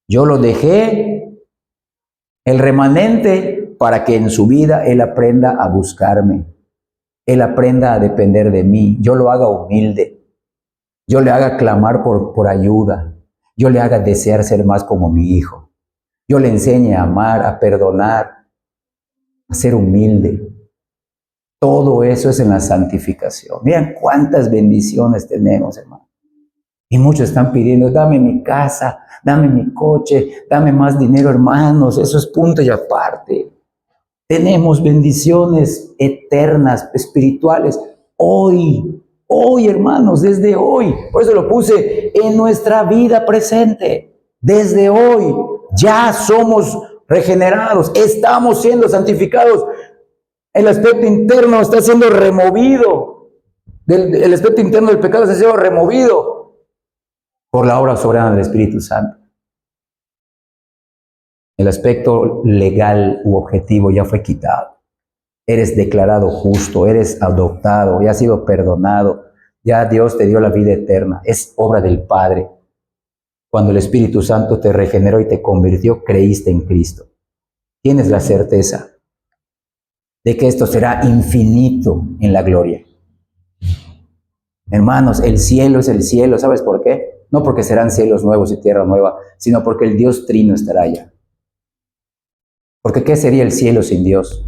Yo lo dejé, el remanente, para que en su vida Él aprenda a buscarme. Él aprenda a depender de mí. Yo lo haga humilde. Yo le haga clamar por ayuda. Yo le haga desear ser más como mi hijo. Yo le enseñe a amar, a perdonar, a ser humilde. Todo eso es en la santificación. Miren cuántas bendiciones tenemos, hermano. Y muchos están pidiendo, dame mi casa, dame mi coche, dame más dinero, hermanos. Eso es punto y aparte. Tenemos bendiciones eternas, espirituales. Hoy, hermanos, desde hoy. Por eso lo puse en nuestra vida presente. Desde hoy ya somos regenerados, estamos siendo santificados. El aspecto interno está siendo removido. El aspecto interno del pecado está siendo removido por la obra soberana del Espíritu Santo. El aspecto legal u objetivo ya fue quitado. Eres declarado justo, eres adoptado, ya has sido perdonado, ya Dios te dio la vida eterna. Es obra del Padre. Cuando el Espíritu Santo te regeneró y te convirtió, creíste en Cristo. Tienes la certeza de que esto será infinito en la gloria. Hermanos, el cielo es el cielo. ¿Sabes por qué? No porque serán cielos nuevos y tierra nueva, sino porque el Dios trino estará allá. Porque ¿qué sería el cielo sin Dios?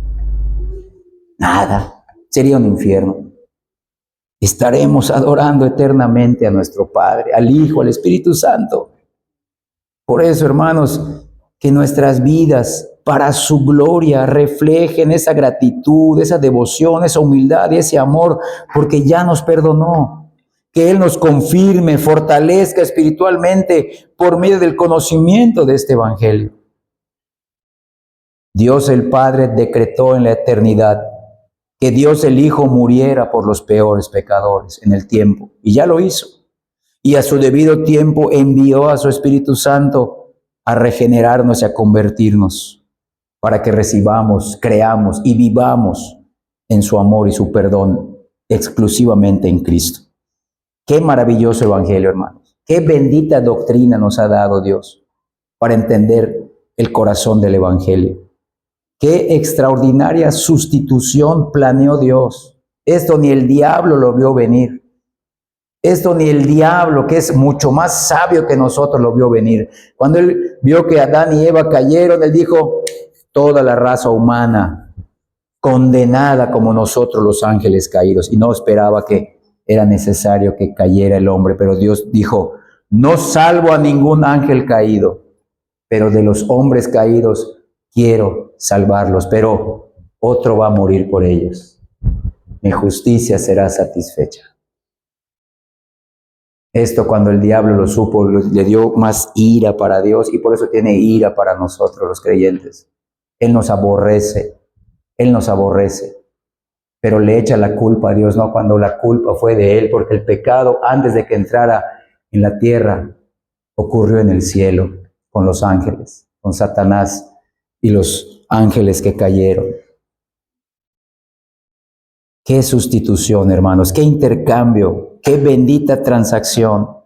Nada, sería un infierno. Estaremos adorando eternamente a nuestro Padre, al Hijo, al Espíritu Santo. Por eso, hermanos, que nuestras vidas para su gloria reflejen esa gratitud, esa devoción, esa humildad y ese amor, porque ya nos perdonó. Que Él nos confirme, fortalezca espiritualmente por medio del conocimiento de este evangelio. Dios el Padre decretó en la eternidad que Dios el Hijo muriera por los peores pecadores en el tiempo, y ya lo hizo. Y a su debido tiempo envió a su Espíritu Santo a regenerarnos y a convertirnos. para que recibamos, creamos y vivamos en su amor y su perdón exclusivamente en Cristo. Qué maravilloso evangelio, hermanos. Qué bendita doctrina nos ha dado Dios para entender el corazón del evangelio. Qué extraordinaria sustitución planeó Dios. Esto ni el diablo lo vio venir. Esto ni el diablo, que es mucho más sabio que nosotros, lo vio venir. Cuando él vio que Adán y Eva cayeron, él dijo, toda la raza humana condenada como nosotros los ángeles caídos. Y no esperaba que era necesario que cayera el hombre, pero Dios dijo, no salvo a ningún ángel caído, pero de los hombres caídos quiero salvarlos, pero otro va a morir por ellos. Mi justicia será satisfecha. Esto cuando el diablo lo supo, le dio más ira para Dios y por eso tiene ira para nosotros los creyentes. Él nos aborrece, pero le echa la culpa a Dios, no cuando la culpa fue de Él, porque el pecado antes de que entrara en la tierra ocurrió en el cielo con los ángeles, con Satanás y los ángeles que cayeron. Qué sustitución, hermanos, qué intercambio, qué bendita transacción.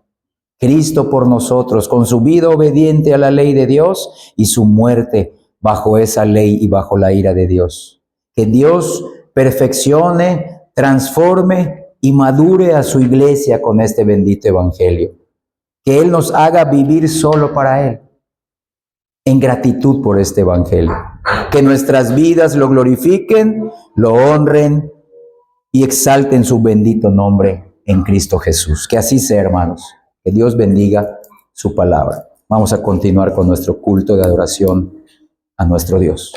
Cristo por nosotros, con su vida obediente a la ley de Dios y su muerte bajo esa ley y bajo la ira de Dios. Que Dios perfeccione, transforme y madure a su iglesia con este bendito evangelio. Que Él nos haga vivir solo para Él, en gratitud por este evangelio. Que nuestras vidas lo glorifiquen, lo honren y exalten su bendito nombre en Cristo Jesús. Que así sea, hermanos. Que Dios bendiga su palabra. Vamos a continuar con nuestro culto de adoración a nuestro Dios.